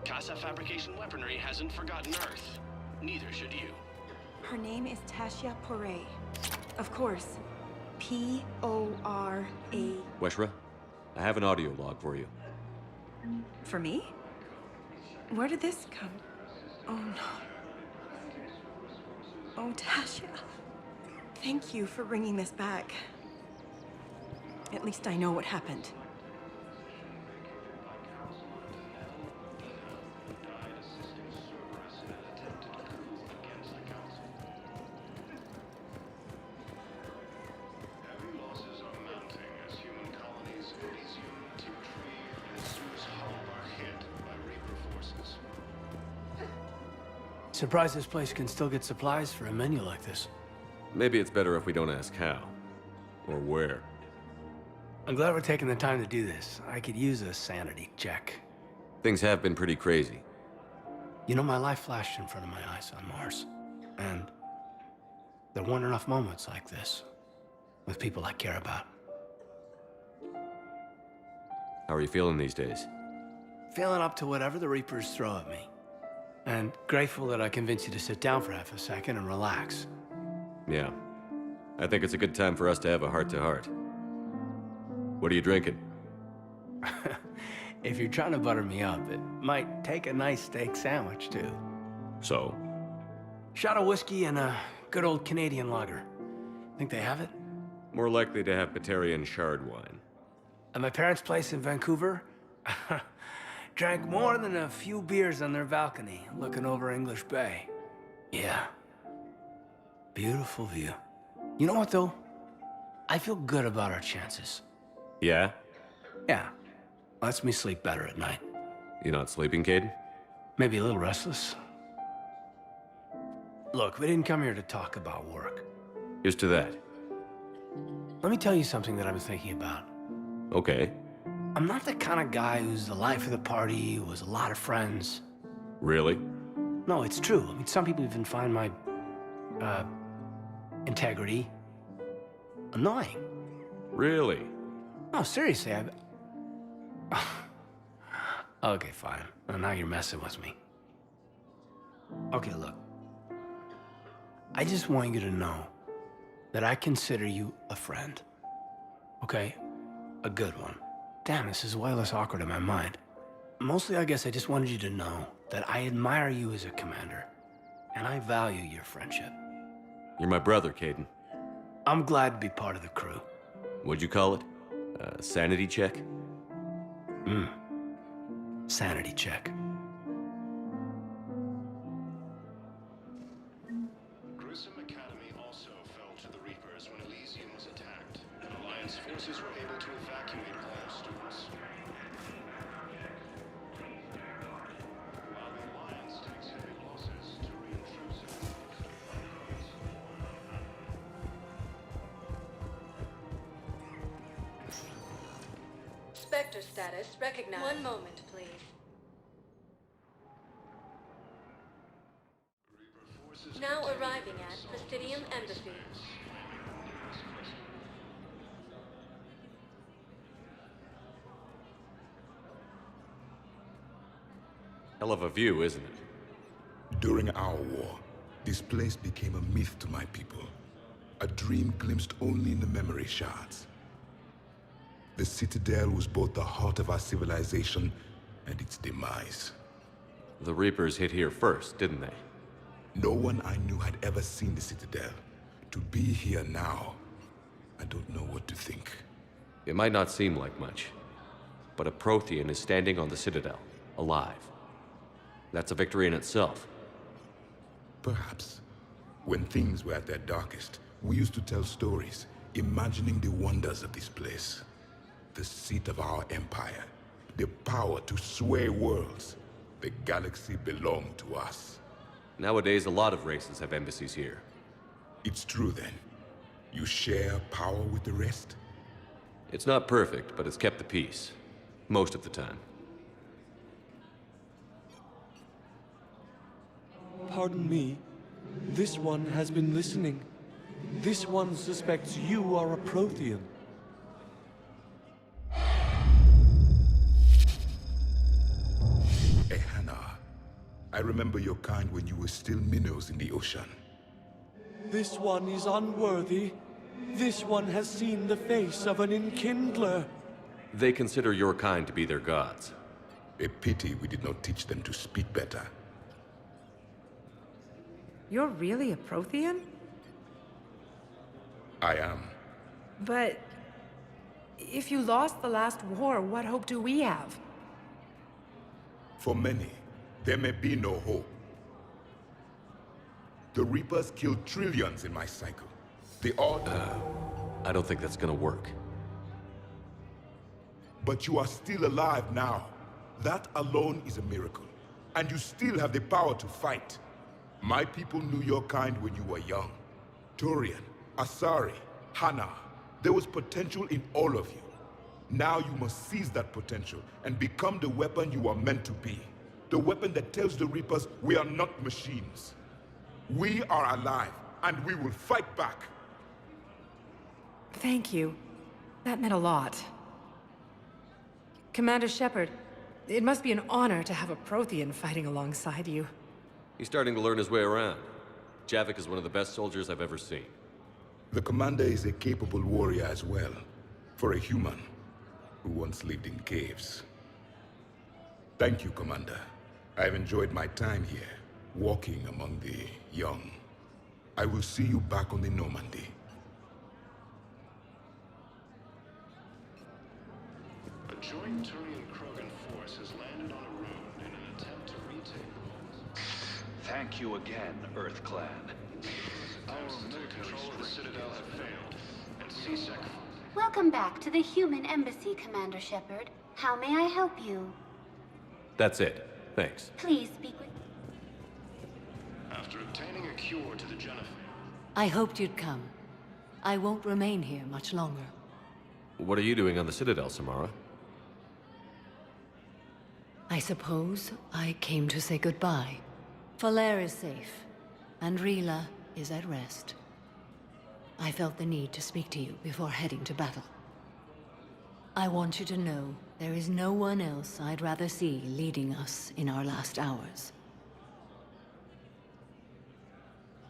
Casa Fabrication Weaponry hasn't forgotten Earth. Neither should you. Her name is Tasha Poray. Of course. P-O-R-A. Weshra, I have an audio log for you. For me? Where did this come? Oh no. Oh, Tasha. Thank you for bringing this back. At least I know what happened. Surprised this place can still get supplies for a menu like this. Maybe it's better if we don't ask how. Or where. I'm glad we're taking the time to do this. I could use a sanity check. Things have been pretty crazy. You know, my life flashed in front of my eyes on Mars. And there weren't enough moments like this with people I care about. How are you feeling these days? Feeling up to whatever the Reapers throw at me. And grateful that I convinced you to sit down for half a second and relax. Yeah. I think it's a good time for us to have a heart-to-heart. What are you drinking? If you're trying to butter me up, it might take a nice steak sandwich, too. So? Shot of whiskey and a good old Canadian lager. Think they have it? More likely to have Batarian shard wine. At my parents' place in Vancouver, drank more than a few beers on their balcony, looking over English Bay. Yeah. Beautiful view. You know what, though? I feel good about our chances. Yeah? Yeah. Lets me sleep better at night. You not sleeping, Caden? Maybe a little restless. Look, we didn't come here to talk about work. Here's to that. Let me tell you something that I've been thinking about. Okay. I'm not the kind of guy who's the life of the party, who has a lot of friends. Really? No, it's true. I mean, some people even find my, integrity annoying. Really? No, seriously, Okay, fine. Well, now you're messing with me. Okay, look. I just want you to know that I consider you a friend. Okay? A good one. Damn, this is way less awkward in my mind. Mostly, I guess I just wanted you to know that I admire you as a commander, and I value your friendship. You're my brother, Caden. I'm glad to be part of the crew. What'd you call it? Sanity check? Sanity check. Grissom Academy also fell to the Reapers when Elysium was attacked, and Alliance forces were able to evacuate all students. While the Alliance takes heavy losses to reinforce it. Spectre status recognized. One moment, please. Now arriving at Presidium Embassy. Hell of a view, isn't it? During our war, this place became a myth to my people. A dream glimpsed only in the memory shards. The Citadel was both the heart of our civilization and its demise. The Reapers hit here first, didn't they? No one I knew had ever seen the Citadel. To be here now, I don't know what to think. It might not seem like much, but a Prothean is standing on the Citadel, alive. That's a victory in itself. Perhaps. When things were at their darkest, we used to tell stories, imagining the wonders of this place. The seat of our empire, the power to sway worlds. The galaxy belonged to us. Nowadays, a lot of races have embassies here. It's true then. You share power with the rest? It's not perfect, but it's kept the peace. Most of the time. Pardon me. This one has been listening. This one suspects you are a Prothean. Hannah, I remember your kind when you were still minnows in the ocean. This one is unworthy. This one has seen the face of an enkindler. They consider your kind to be their gods. A pity we did not teach them to speak better. You're really a Prothean? I am. But if you lost the last war, what hope do we have? For many, there may be no hope. The Reapers killed trillions in my cycle. The odd... I don't think that's gonna work. But you are still alive now. That alone is a miracle. And you still have the power to fight. My people knew your kind when you were young. Turian, Asari, Hannah. There was potential in all of you. Now you must seize that potential and become the weapon you are meant to be. The weapon that tells the Reapers we are not machines. We are alive, and we will fight back. Thank you. That meant a lot. Commander Shepard, it must be an honor to have a Prothean fighting alongside you. He's starting to learn his way around. Javik is one of the best soldiers I've ever seen. The commander is a capable warrior as well, for a human who once lived in caves. Thank you, Commander. I've enjoyed my time here, walking among the young. I will see you back on the Normandy. A joint Turian-Krogan force has landed on a road in an attempt to retake the Thank you again, Earth Clan. Our move control of the Citadel have failed, and CSEC... Welcome back to the human embassy, Commander Shepard. How may I help you? That's it. Thanks. Please speak with... After obtaining a cure to the genophage... I hoped you'd come. I won't remain here much longer. What are you doing on the Citadel, Samara? I suppose I came to say goodbye. Falair is safe, and Rila is at rest. I felt the need to speak to you before heading to battle. I want you to know there is no one else I'd rather see leading us in our last hours.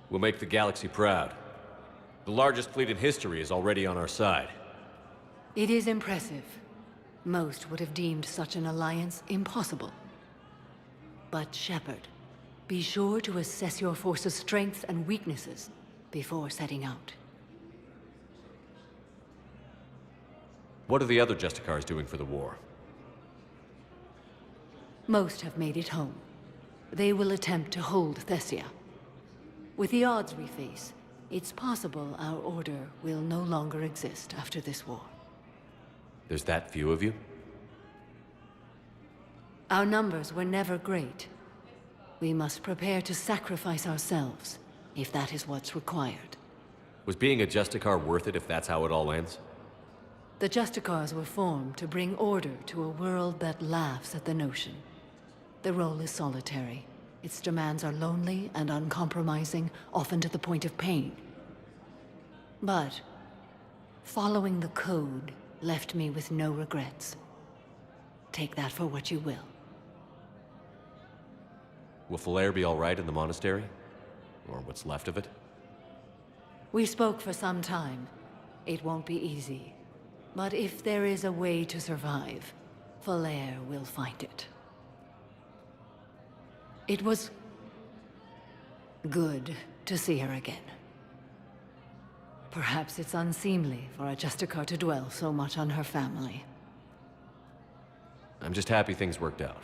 We'll make the galaxy proud. The largest fleet in history is already on our side. It is impressive. Most would have deemed such an alliance impossible. But Shepard, be sure to assess your force's strengths and weaknesses before setting out. What are the other Justicars doing for the war? Most have made it home. They will attempt to hold Thessia. With the odds we face, it's possible our order will no longer exist after this war. There's that few of you? Our numbers were never great. We must prepare to sacrifice ourselves, if that is what's required. Was being a Justicar worth it if that's how it all ends? The Justicars were formed to bring order to a world that laughs at the notion. The role is solitary. Its demands are lonely and uncompromising, often to the point of pain. But following the code left me with no regrets. Take that for what you will. Will Falair be all right in the monastery? Or what's left of it? We spoke for some time. It won't be easy. But if there is a way to survive, Falair will find it. It was good to see her again. Perhaps it's unseemly for a Justicar to dwell so much on her family. I'm just happy things worked out.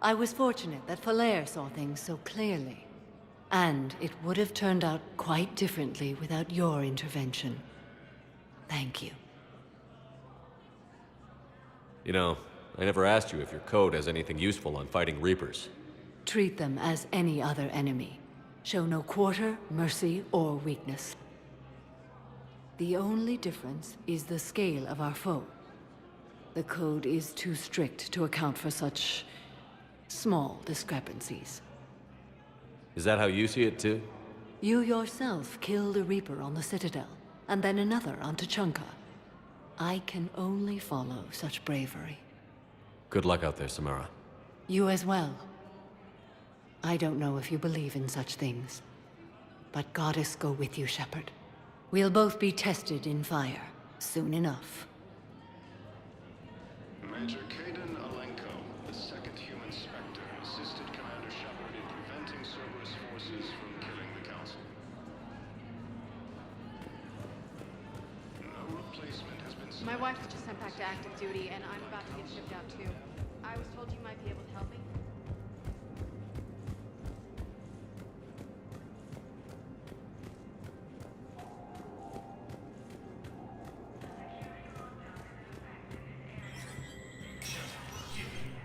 I was fortunate that Falair saw things so clearly. And it would have turned out quite differently without your intervention. Thank you. You know, I never asked you if your code has anything useful on fighting Reapers. Treat them as any other enemy. show no quarter, mercy, or weakness. The only difference is the scale of our foe. The code is too strict to account for such small discrepancies. Is that how you see it, too? You yourself killed a Reaper on the Citadel, and then another on Tuchanka. I can only follow such bravery. Good luck out there, Samara. You as well. I don't know if you believe in such things, but Goddess go with you, Shepard. We'll both be tested in fire, soon enough. Major Kaden Alenko, the second human Spectre, assisted Commander Shepard in preventing Cerberus forces from killing the Council. No replacement has been My wife was just sent back to active duty, and I'm about to get shipped out too. I was told you might be able to help me.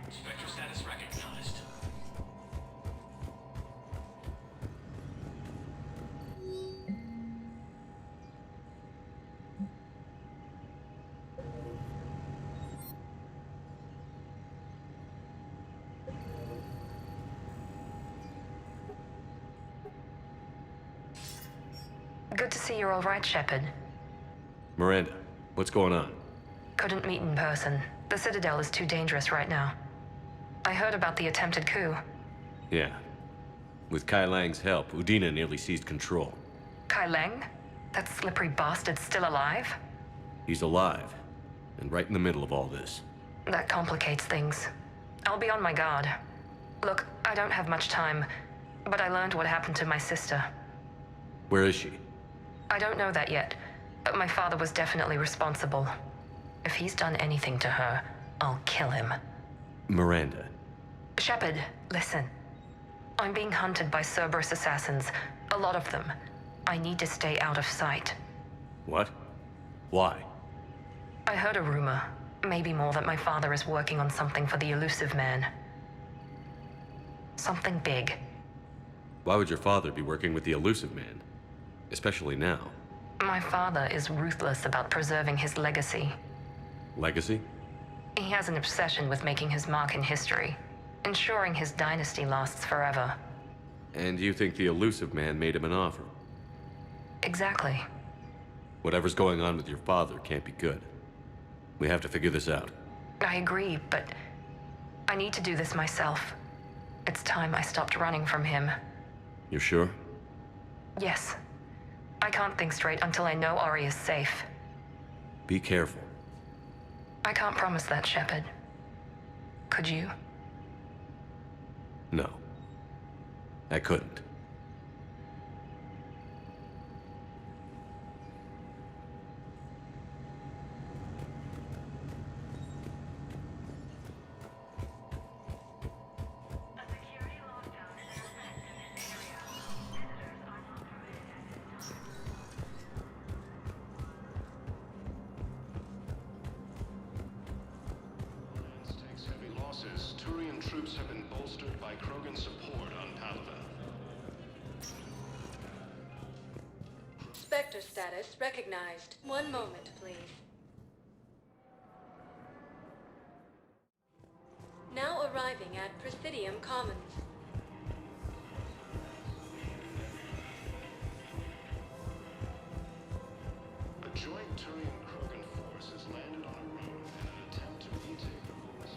Spectre status recognized. Good to see you're all right, Shepard. Miranda, what's going on? Couldn't meet in person. The Citadel is too dangerous right now. I heard about the attempted coup. Yeah. With Kai Lang's help, Udina nearly seized control. Kai Lang? That slippery bastard's still alive? He's alive, and right in the middle of all this. That complicates things. I'll be on my guard. Look, I don't have much time, but I learned what happened to my sister. Where is she? I don't know that yet, but my father was definitely responsible. If he's done anything to her, I'll kill him. Miranda. Shepard, listen. I'm being hunted by Cerberus assassins. A lot of them. I need to stay out of sight. What? Why? I heard a rumor, maybe more, that my father is working on something for the Elusive Man. Something big. Why would your father be working with the Elusive Man? Especially now. My father is ruthless about preserving his legacy. Legacy? He has an obsession with making his mark in history, ensuring his dynasty lasts forever. And you think the Elusive Man made him an offer? Exactly. Whatever's going on with your father can't be good. We have to figure this out. I agree, but I need to do this myself. It's time I stopped running from him. You're sure? Yes. I can't think straight until I know Ari is safe. Be careful. I can't promise that, Shepard. Could you? No. I couldn't. Takes heavy losses. Turian troops have been bolstered by Krogan support on Palaven. Spectre status recognized. One moment, please. Now arriving at Presidium Commons. A joint Turian Krogan force has landed on a road in an attempt to retake the force.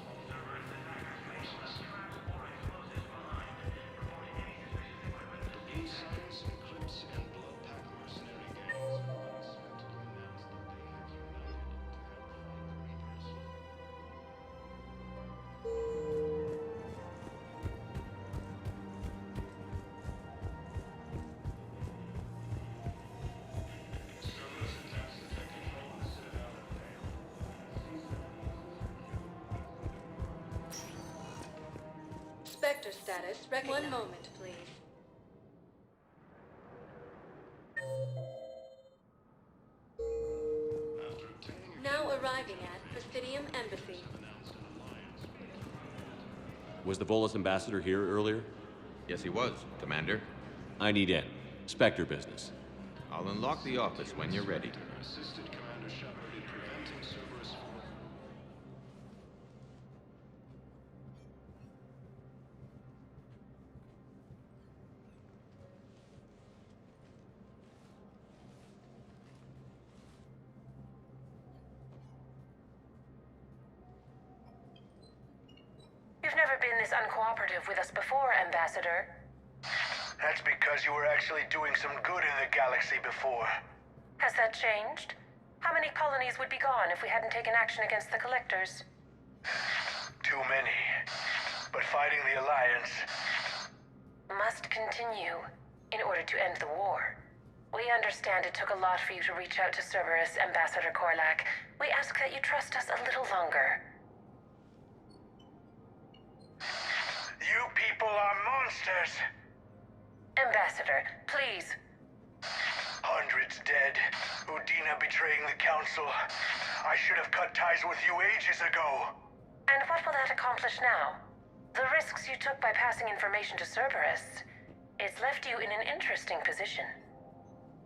The Blue Science, Eclipse, and Bloodpack mercenary gangs are expected to announce that they have united to help fight the Reapers. Spectre status recognized. One moment, please. Now arriving at Presidium Embassy. Was the Volus ambassador here earlier? Yes, he was, Commander. I need in. Spectre business. I'll unlock the office when you're ready. Assisted Commander Shepard in preventing Cerberus from... You've never been this uncooperative with us before, Ambassador. That's because you were actually doing some good in the galaxy before. Has that changed? How many colonies would be gone if we hadn't taken action against the Collectors? Too many. But fighting the Alliance... must continue in order to end the war. We understand it took a lot for you to reach out to Cerberus, Ambassador Korlak. We ask that you trust us a little longer. You people are monsters! Ambassador, please. Hundreds dead. Udina betraying the Council. I should have cut ties with you ages ago. And what will that accomplish now? The risks you took by passing information to Cerberus, it's left you in an interesting position.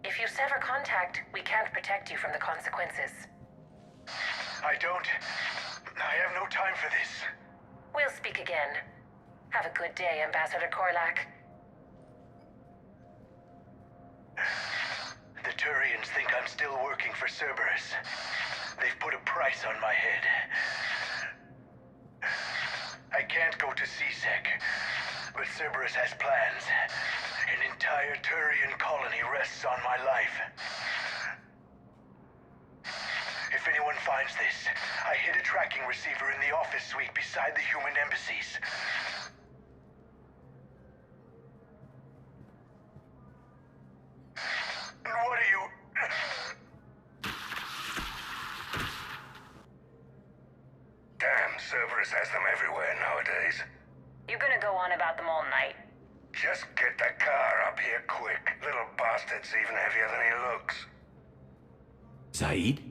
If you sever contact, we can't protect you from the consequences. I have no time for this. We'll speak again. Have a good day, Ambassador Korlak. The Turians think I'm still working for Cerberus. They've put a price on my head. I can't go to CSEC, but Cerberus has plans. An entire Turian colony rests on my life. If anyone finds this, I hid a tracking receiver in the office suite beside the human embassies. What are you... Damn, Cerberus has them everywhere nowadays. You're gonna go on about them all night. Just get the car up here quick. Little bastard's even heavier than he looks. Zaid?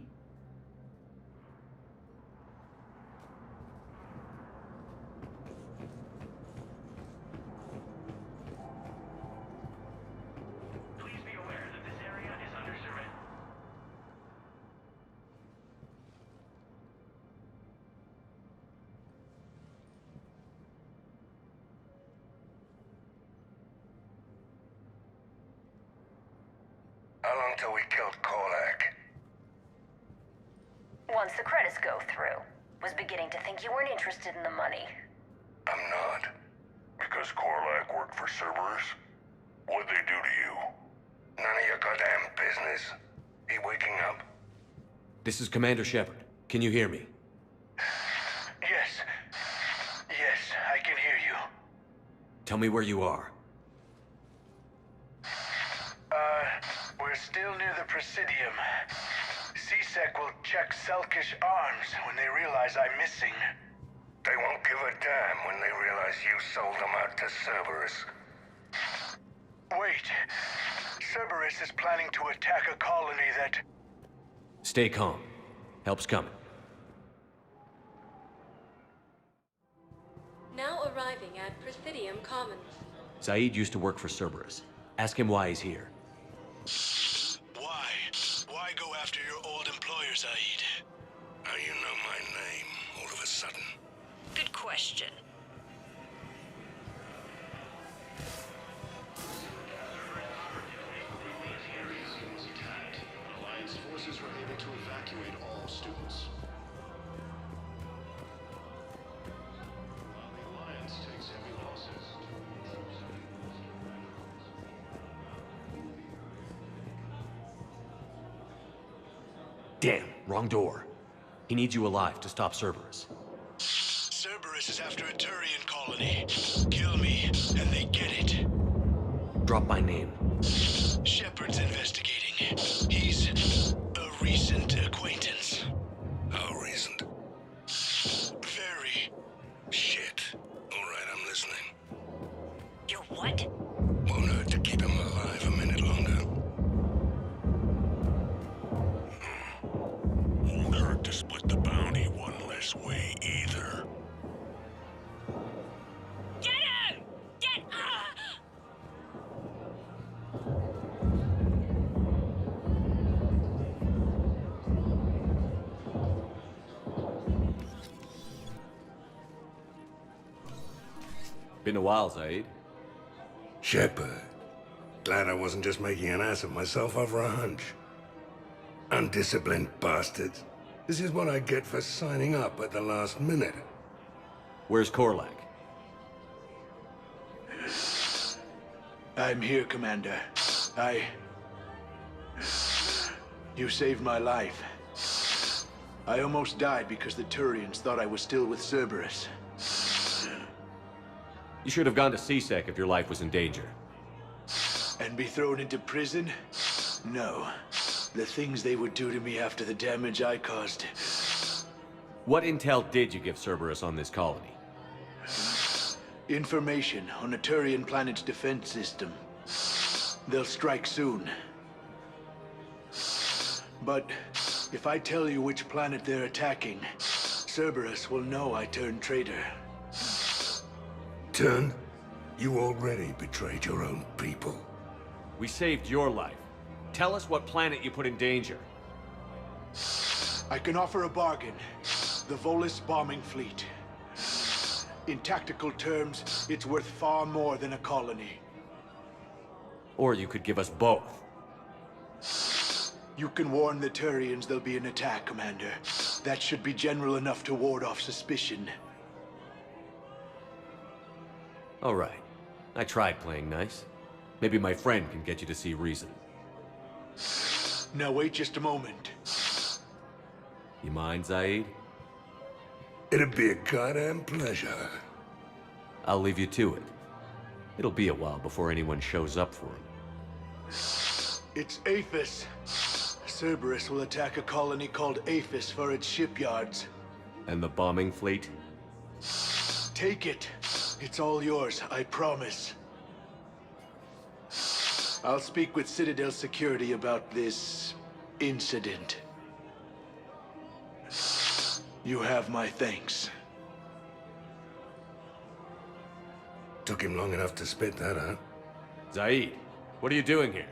How long till we killed Korlak? Once the credits go through. Was beginning to think you weren't interested in the money. I'm not. Because Korlak worked for Cerberus? What'd they do to you? None of your goddamn business. He waking up? This is Commander Shepard. Can you hear me? Yes. Yes, I can hear you. Tell me where you are. We're still near the Presidium. CSEC will check Selkish arms when they realize I'm missing. They won't give a damn when they realize you sold them out to Cerberus. Wait. Cerberus is planning to attack a colony that... Stay calm. Help's coming. Now arriving at Presidium Commons. Zaid used to work for Cerberus. Ask him why he's here. Why? Why go after your old employer, Zaid? How you know my name all of a sudden? Good question. Alliance forces were able to evacuate all students. While the Alliance takes heavy losses. Damn, wrong door. He needs you alive to stop Cerberus. Cerberus is after a Turian colony. Kill me, and they get it. Drop my name. Shepard's investigating. He's a recent acquaintance. How recent? Very. Shit. All right, I'm listening. You're what? Won't hurt to keep him alive a minute longer. Won't hurt to split the bounty one less way either. Get him! Get... Been a while, Zaid. Shepard. Glad I wasn't just making an ass of myself over a hunch. Undisciplined bastards. This is what I get for signing up at the last minute. Where's Korlak? I'm here, Commander. You saved my life. I almost died because the Turians thought I was still with Cerberus. You should have gone to C-Sec if your life was in danger. And be thrown into prison? No. The things they would do to me after the damage I caused. What intel did you give Cerberus on this colony? Information on a Turian planet's defense system. They'll strike soon. But if I tell you which planet they're attacking, Cerberus will know I turned traitor. Turned? You already betrayed your own people. We saved your life. Tell us what planet you put in danger. I can offer a bargain. The Volus bombing fleet. In tactical terms, it's worth far more than a colony. Or you could give us both. You can warn the Turians there'll be an attack, Commander. That should be general enough to ward off suspicion. All right. I tried playing nice. Maybe my friend can get you to see reason. Now wait just a moment. You mind, Zaid? It'd be a goddamn pleasure. I'll leave you to it. It'll be a while before anyone shows up for him. It's Aphis. Cerberus will attack a colony called Aphis for its shipyards. And the bombing fleet? Take it. It's all yours, I promise. I'll speak with Citadel Security about this incident. You have my thanks. Took him long enough to spit that out. Zaid, what are you doing here?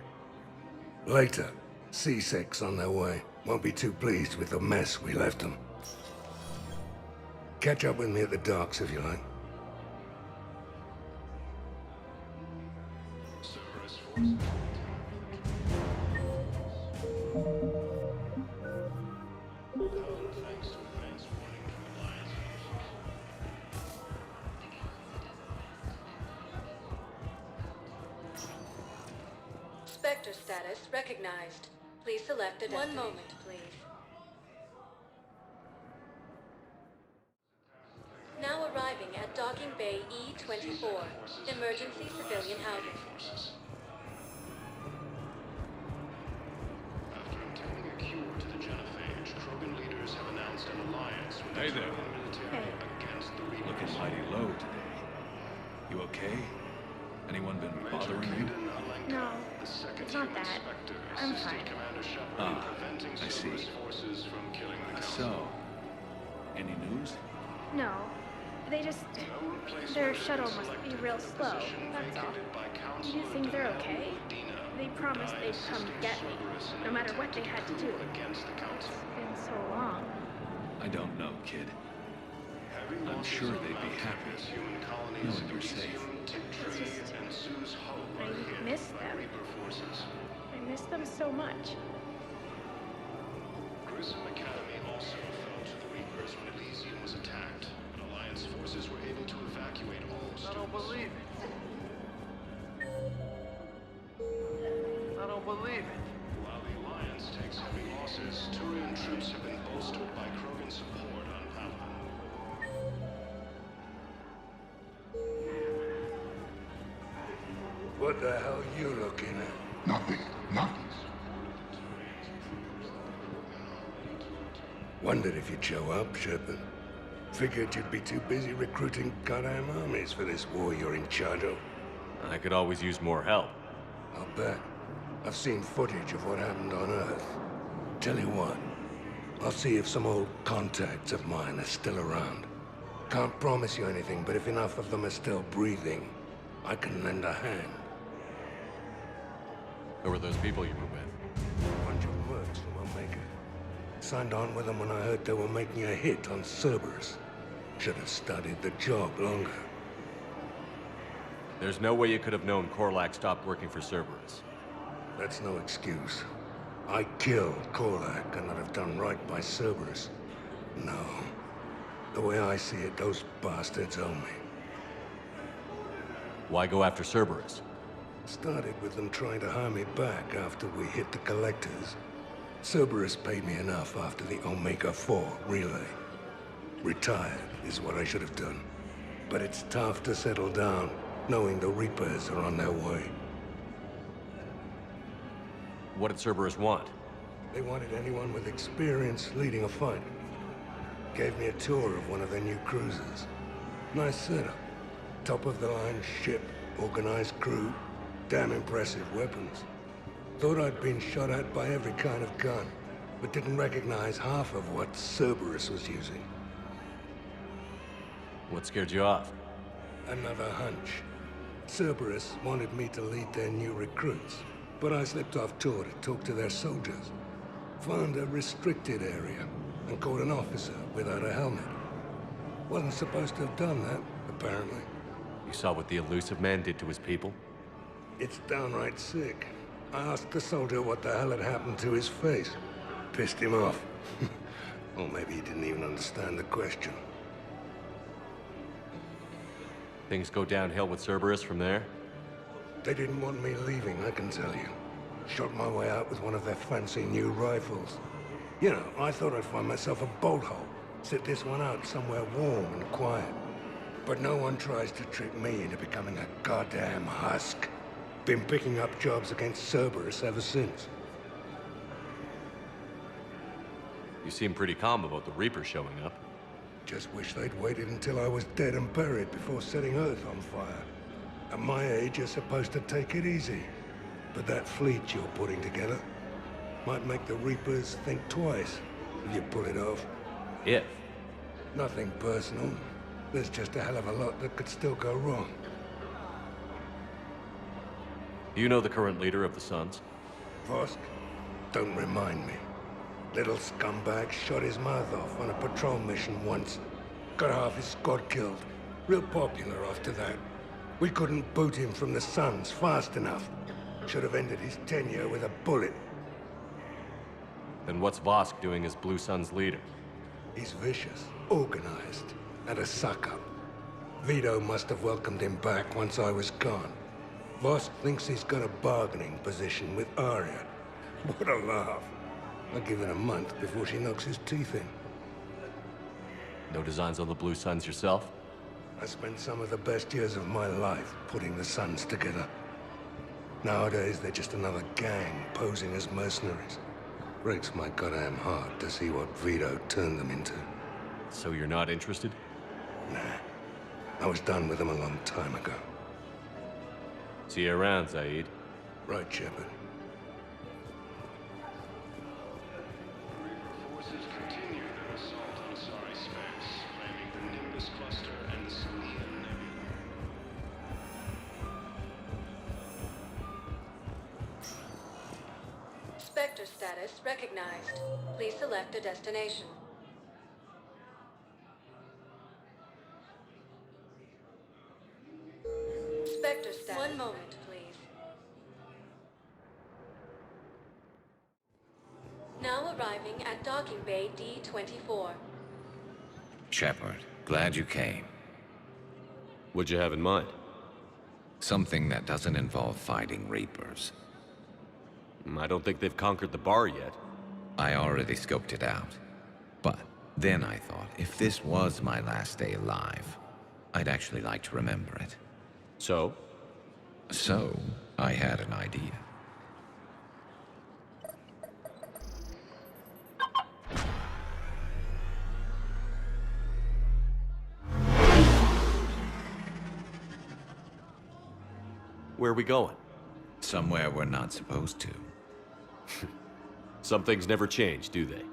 Later. C-Sec's on their way. Won't be too pleased with the mess we left them. Catch up with me at the docks if you like. Spectre status recognized. Please select a destination. 1 moment, please. Now arriving at Docking Bay E-24, emergency civilian housing. After obtaining a cure to the genophage, Krogan leaders have announced an alliance with the Krogan military against the Reapers. Looking mighty low today. You okay? Anyone been bothering you? No, it's not that. I'm fine. Ah, I see. So, any news? No, their shuttle must be real slow, that's all. Do you think they're okay? They promised they'd come get me, no matter what they had to do. It's been so long. I don't know, kid. I'm sure they'd be happy knowing you're safe. It's just, I miss them. I miss them so much. Grissom Academy also fell to the Reapers when Elysium was attacked, but Alliance forces were able to evacuate all students. I don't believe it. While the Alliance takes heavy losses, Turian troops have been bolstered by Krogan support on Palaven. What the hell are you looking at? Nothing. Nothing. Wondered if you'd show up, Shepard. Figured you'd be too busy recruiting goddamn armies for this war you're in charge of. I could always use more help. I'll bet. I've seen footage of what happened on Earth. Tell you what, I'll see if some old contacts of mine are still around. Can't promise you anything, but if enough of them are still breathing, I can lend a hand. Who were those people you were with? A bunch of mercs from Omega. Signed on with them when I heard they were making a hit on Cerberus. Should have studied the job longer. There's no way you could have known Korlak stopped working for Cerberus. That's no excuse. I killed Korlak and I'd have done right by Cerberus. No. The way I see it, those bastards owe me. Why go after Cerberus? Started with them trying to hire me back after we hit the collectors. Cerberus paid me enough after the Omega-4 relay. Retired is what I should have done. But it's tough to settle down, knowing the Reapers are on their way. What did Cerberus want? They wanted anyone with experience leading a fight. Gave me a tour of one of their new cruisers. Nice setup. Top-of-the-line ship, organized crew, damn impressive weapons. Thought I'd been shot at by every kind of gun, but didn't recognize half of what Cerberus was using. What scared you off? Another hunch. Cerberus wanted me to lead their new recruits, but I slipped off tour to talk to their soldiers. Found a restricted area, and caught an officer without a helmet. Wasn't supposed to have done that, apparently. You saw what the elusive man did to his people? It's downright sick. I asked the soldier what the hell had happened to his face. Pissed him off. Or maybe he didn't even understand the question. Things go downhill with Cerberus from there? They didn't want me leaving, I can tell you. Shot my way out with one of their fancy new rifles. You know, I thought I'd find myself a bolt hole. Sit this one out somewhere warm and quiet. But no one tries to trick me into becoming a goddamn husk. Been picking up jobs against Cerberus ever since. You seem pretty calm about the Reaper showing up. Just wish they'd waited until I was dead and buried before setting Earth on fire. At my age, you're supposed to take it easy. But that fleet you're putting together might make the Reapers think twice if you pull it off. If? Nothing personal. There's just a hell of a lot that could still go wrong. Do you know the current leader of the Suns? Vosk? Don't remind me. Little scumbag shot his mouth off on a patrol mission once. Got half his squad killed. Real popular after that. We couldn't boot him from the Suns fast enough. Should have ended his tenure with a bullet. Then what's Vosk doing as Blue Sun's leader? He's vicious, organized, and a suck-up. Vito must have welcomed him back once I was gone. Vosk thinks he's got a bargaining position with Arya. What a laugh. I'll give it a month before she knocks his teeth in. No designs on the Blue Suns yourself? I spent some of the best years of my life putting the Suns together. Nowadays, they're just another gang posing as mercenaries. Breaks my goddamn heart to see what Vito turned them into. So you're not interested? Nah. I was done with them a long time ago. See you around, Zaid. Right, Shepard. Forces continue their assault on Sorry Space, claiming the Nimbus Cluster and the Salian Nebula. Spectre status recognized. Please select a destination. Spectre status. One moment, please. Now arriving at docking bay D-24. Shepard, glad you came. What'd you have in mind? Something that doesn't involve fighting Reapers. I don't think they've conquered the bar yet. I already scoped it out. But then I thought, if this was my last day alive, I'd actually like to remember it. So? So, I had an idea. Where are we going? Somewhere we're not supposed to. Some things never change, do they?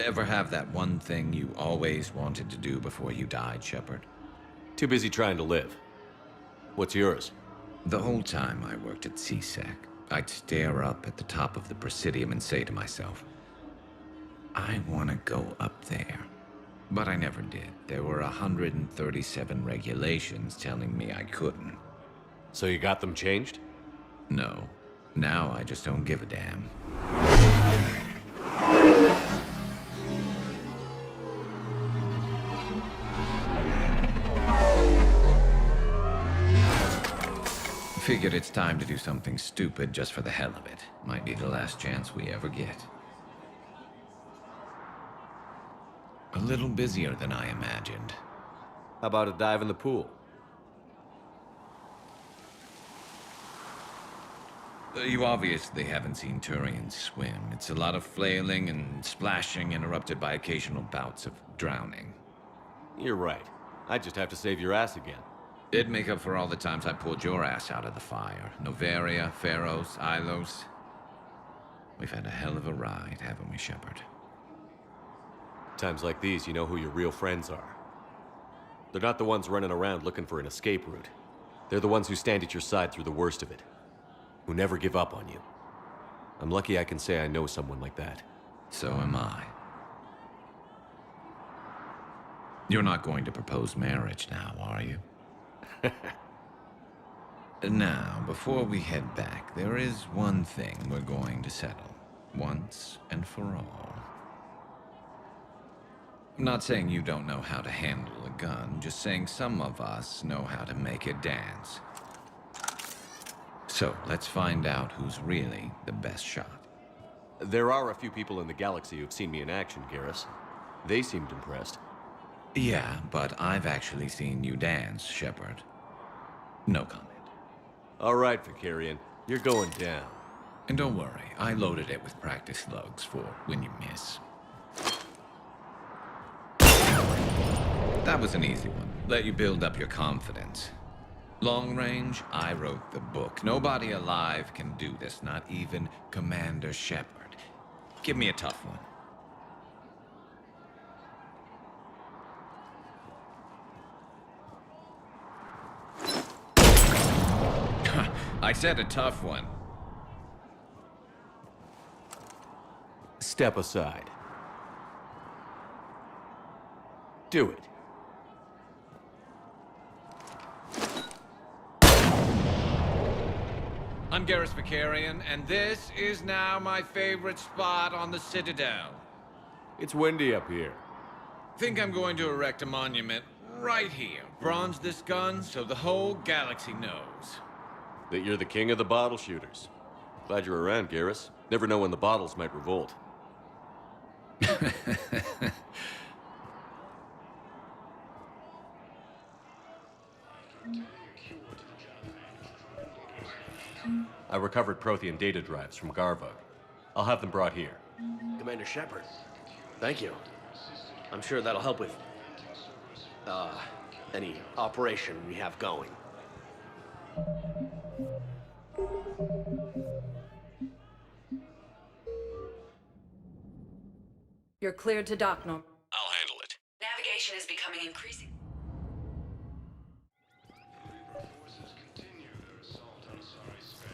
Ever have that one thing you always wanted to do before you died, Shepard? Too busy trying to live. What's yours? The whole time I worked at CSEC, I'd stare up at the top of the Presidium and say to myself, I want to go up there. But I never did. There were 137 regulations telling me I couldn't. So you got them changed? No. Now I just don't give a damn. Figured it's time to do something stupid just for the hell of it. Might be the last chance we ever get. A little busier than I imagined. How about a dive in the pool? You obviously haven't seen Turians swim. It's a lot of flailing and splashing, interrupted by occasional bouts of drowning. You're right. I just have to save your ass again. It'd make up for all the times I pulled your ass out of the fire. Noveria, Pharos, Ilos. We've had a hell of a ride, haven't we, Shepard? Times like these, you know who your real friends are. They're not the ones running around looking for an escape route. They're the ones who stand at your side through the worst of it. Who never give up on you. I'm lucky I can say I know someone like that. So am I. You're not going to propose marriage now, are you? Now, before we head back, there is one thing we're going to settle. Once and for all. I'm not saying you don't know how to handle a gun, just saying some of us know how to make it dance. So, let's find out who's really the best shot. There are a few people in the galaxy who've seen me in action, Garrus. They seemed impressed. Yeah, but I've actually seen you dance, Shepard. No comment. All right, Vicarian. You're going down. And don't worry, I loaded it with practice slugs for when you miss. That was an easy one. Let you build up your confidence. Long range, I wrote the book. Nobody alive can do this, not even Commander Shepard. Give me a tough one. I said a tough one. Step aside. Do it. I'm Garrus Vicarian, and this is now my favorite spot on the Citadel. It's windy up here. Think I'm going to erect a monument right here. Bronze this gun so the whole galaxy knows. That you're the king of the bottle shooters. Glad you're around, Garrus. Never know when the bottles might revolt. I recovered Prothean data drives from Garvug. I'll have them brought here. Commander Shepard, thank you. I'm sure that'll help with, any operation we have going. You're cleared to dock, Norm. I'll handle it. Navigation is becoming increasing.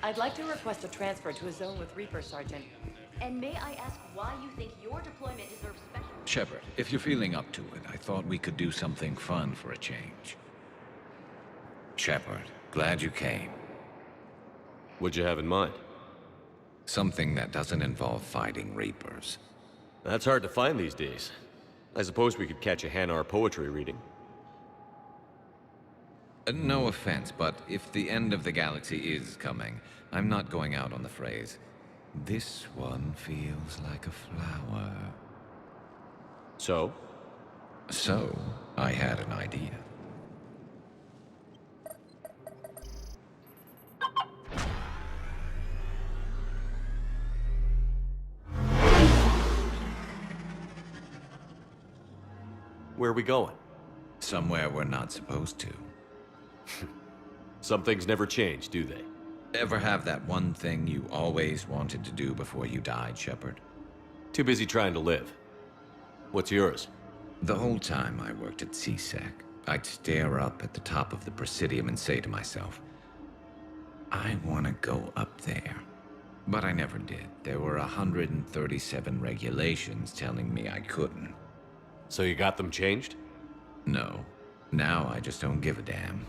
I'd like to request a transfer to a zone with Reaper, Sergeant. And may I ask why you think your deployment deserves special... Shepard, if you're feeling up to it, I thought we could do something fun for a change. Shepard, glad you came. What'd you have in mind? Something that doesn't involve fighting Reapers. That's hard to find these days. I suppose we could catch a Hanar poetry reading. No offense, but if the end of the galaxy is coming, I'm not going out on the phrase, "This one feels like a flower." So? So, I had an idea. Where are we going? Somewhere we're not supposed to. Some things never change, do they? Ever have that one thing you always wanted to do before you died, Shepard? Too busy trying to live. What's yours? The whole time I worked at CSEC, I'd stare up at the top of the Presidium and say to myself, I want to go up there. But I never did. There were 137 regulations telling me I couldn't. So you got them changed? No. Now I just don't give a damn.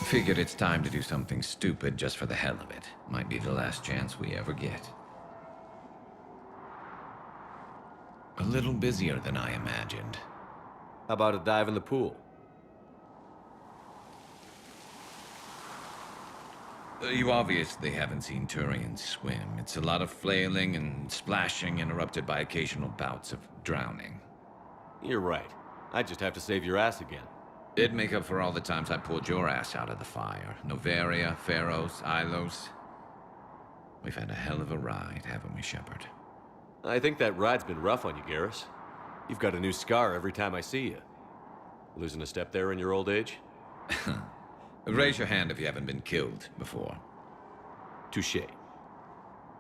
Figured it's time to do something stupid just for the hell of it. Might be the last chance we ever get. A little busier than I imagined. How about a dive in the pool? You obviously haven't seen Turians swim. It's a lot of flailing and splashing, interrupted by occasional bouts of drowning. You're right. I just have to save your ass again. It'd make up for all the times I pulled your ass out of the fire. Noveria, Pharos, Ilos. We've had a hell of a ride, haven't we, Shepard? I think that ride's been rough on you, Garrus. You've got a new scar every time I see you. Losing a step there in your old age? Raise your hand if you haven't been killed before. Touché.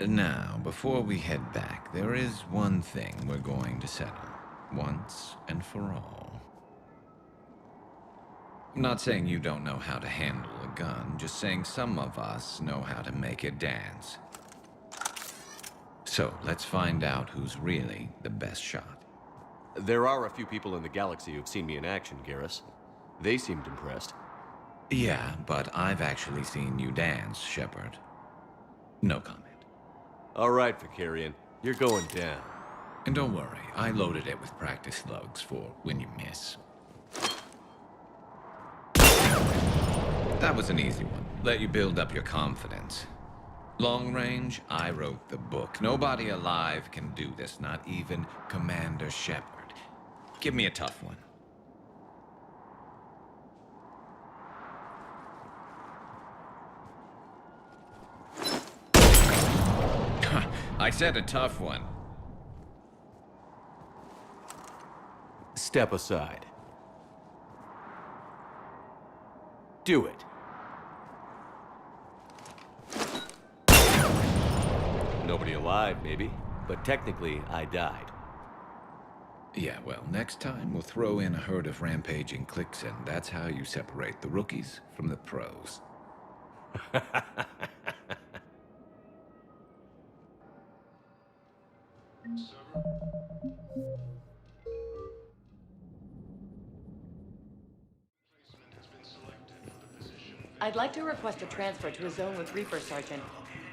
Now, before we head back, there is one thing we're going to settle. Once and for all. I'm not saying you don't know how to handle a gun, just saying some of us know how to make it dance. So, let's find out who's really the best shot. There are a few people in the galaxy who've seen me in action, Garrus. They seemed impressed. Yeah, but I've actually seen you dance, Shepard. No comment. All right, Vicarian. You're going down. And don't worry, I loaded it with practice slugs for when you miss. That was an easy one. Let you build up your confidence. Long range, I wrote the book. Nobody alive can do this, not even Commander Shepard. Give me a tough one. I said a tough one. Step aside. Do it. Nobody alive, maybe, but technically, I died. Yeah, well, next time we'll throw in a herd of rampaging cliques, and that's how you separate the rookies from the pros. I'd like to request a transfer to a zone with Reaper, Sergeant.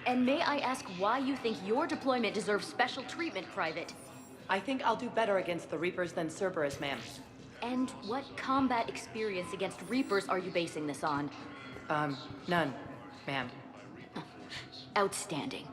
And may I ask why you think your deployment deserves special treatment, Private? I think I'll do better against the Reapers than Cerberus, ma'am. And what combat experience against Reapers are you basing this on? None, ma'am. Outstanding.